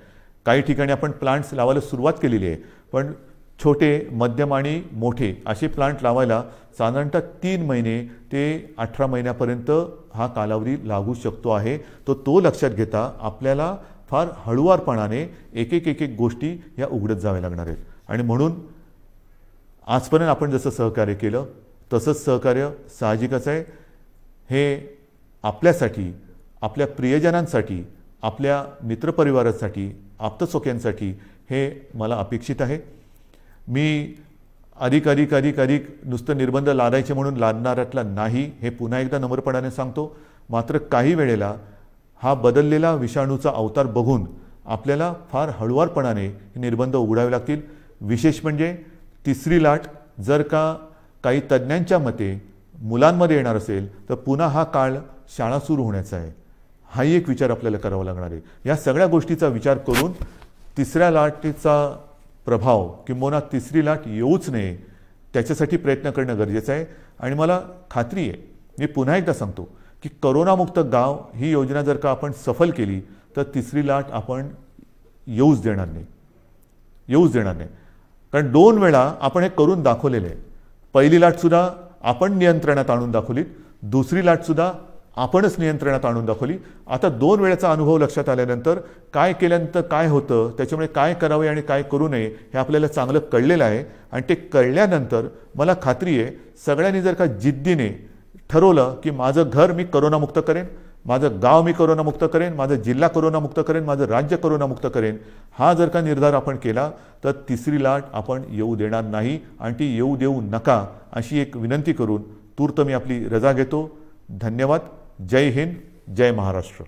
काही ठिकाणी आपण प्लांट्स लावायला सुरुवात केलेली आहे, पण छोटे, मध्यम आणि मोठे असे प्लांट लावायला साधारणतः 3 महिने ते 18 महिन्यापर्यंत हा कालावधी लागू शकतो आहे. तो लक्षात घेता आपल्याला फार हळुवारपणाने एक एक गोष्टी या उघडत जाव्या लागणार आहेत. आणि म्हणून आजपर्यंत आपण जसं सहकार्य केलं तसंच सहकार्य साहजिकच आहे. हे आपल्यासाठी, आपल्या प्रियजनांसाठी, आपल्या मित्रपरिवारासाठी, आप्तसोख्यांसाठी हे मला अपेक्षित आहे. मी अधिक नुसतं निर्बंध लादायचे म्हणून लादणाऱ्यातला नाही, हे पुन्हा एकदा नम्रपणाने सांगतो. मात्र काही वेळेला हा बदललेला विषाणूचा अवतार बघून आपल्याला फार हळुवारपणाने हे निर्बंध उघडावे लागतील. विशेष म्हणजे तिसरी लाट जर का काही तज्ज्ञांच्या मते मुलांमध्ये येणार असेल तर पुन्हा हा काळ शाळा सुरू होण्याचा आहे. हाही एक विचार आपल्याला करावा लागणार आहे. या सगळ्या गोष्टीचा विचार करून तिसऱ्या लाटेचा प्रभाव किंबहुना तिसरी लाट येऊच नये त्याच्यासाठी प्रयत्न करणं गरजेचं आहे. आणि मला खात्री आहे, मी पुन्हा एकदा सांगतो की करोनामुक्त गाव ही योजना जर का आपण सफल केली तर तिसरी लाट आपण येऊच देणार नाही. कारण 2 वेळा आपण हे करून दाखवलेलं आहे. पहिली लाटसुद्धा आपण नियंत्रणात आणून दाखवली, दुसरी लाटसुद्धा आपणच नियंत्रणात आणून दाखवली. आता 2 वेळेचा अनुभव लक्षात आल्यानंतर काय केल्यानंतर काय होतं, त्याच्यामुळे काय करावे आणि काय करू नये हे आपल्याला चांगलं कळलेलं आहे. आणि ते कळल्यानंतर मला खात्री आहे सगळ्यांनी जर का जिद्दीने ठरवलं की माझं घर मी करोनामुक्त करेन, माझं गाव मी करोनामुक्त करेन, माझं जिल्हा करोनामुक्त करेन, माझं राज्य करोनामुक्त करेन, हा जर का निर्धार आपण केला तर तिसरी लाट आपण येऊ देणार नाही आणि ती येऊ देऊ नका अशी एक विनंती करून तूर्त मी आपली रजा घेतो. धन्यवाद. जय हिंद, जय महाराष्ट्र.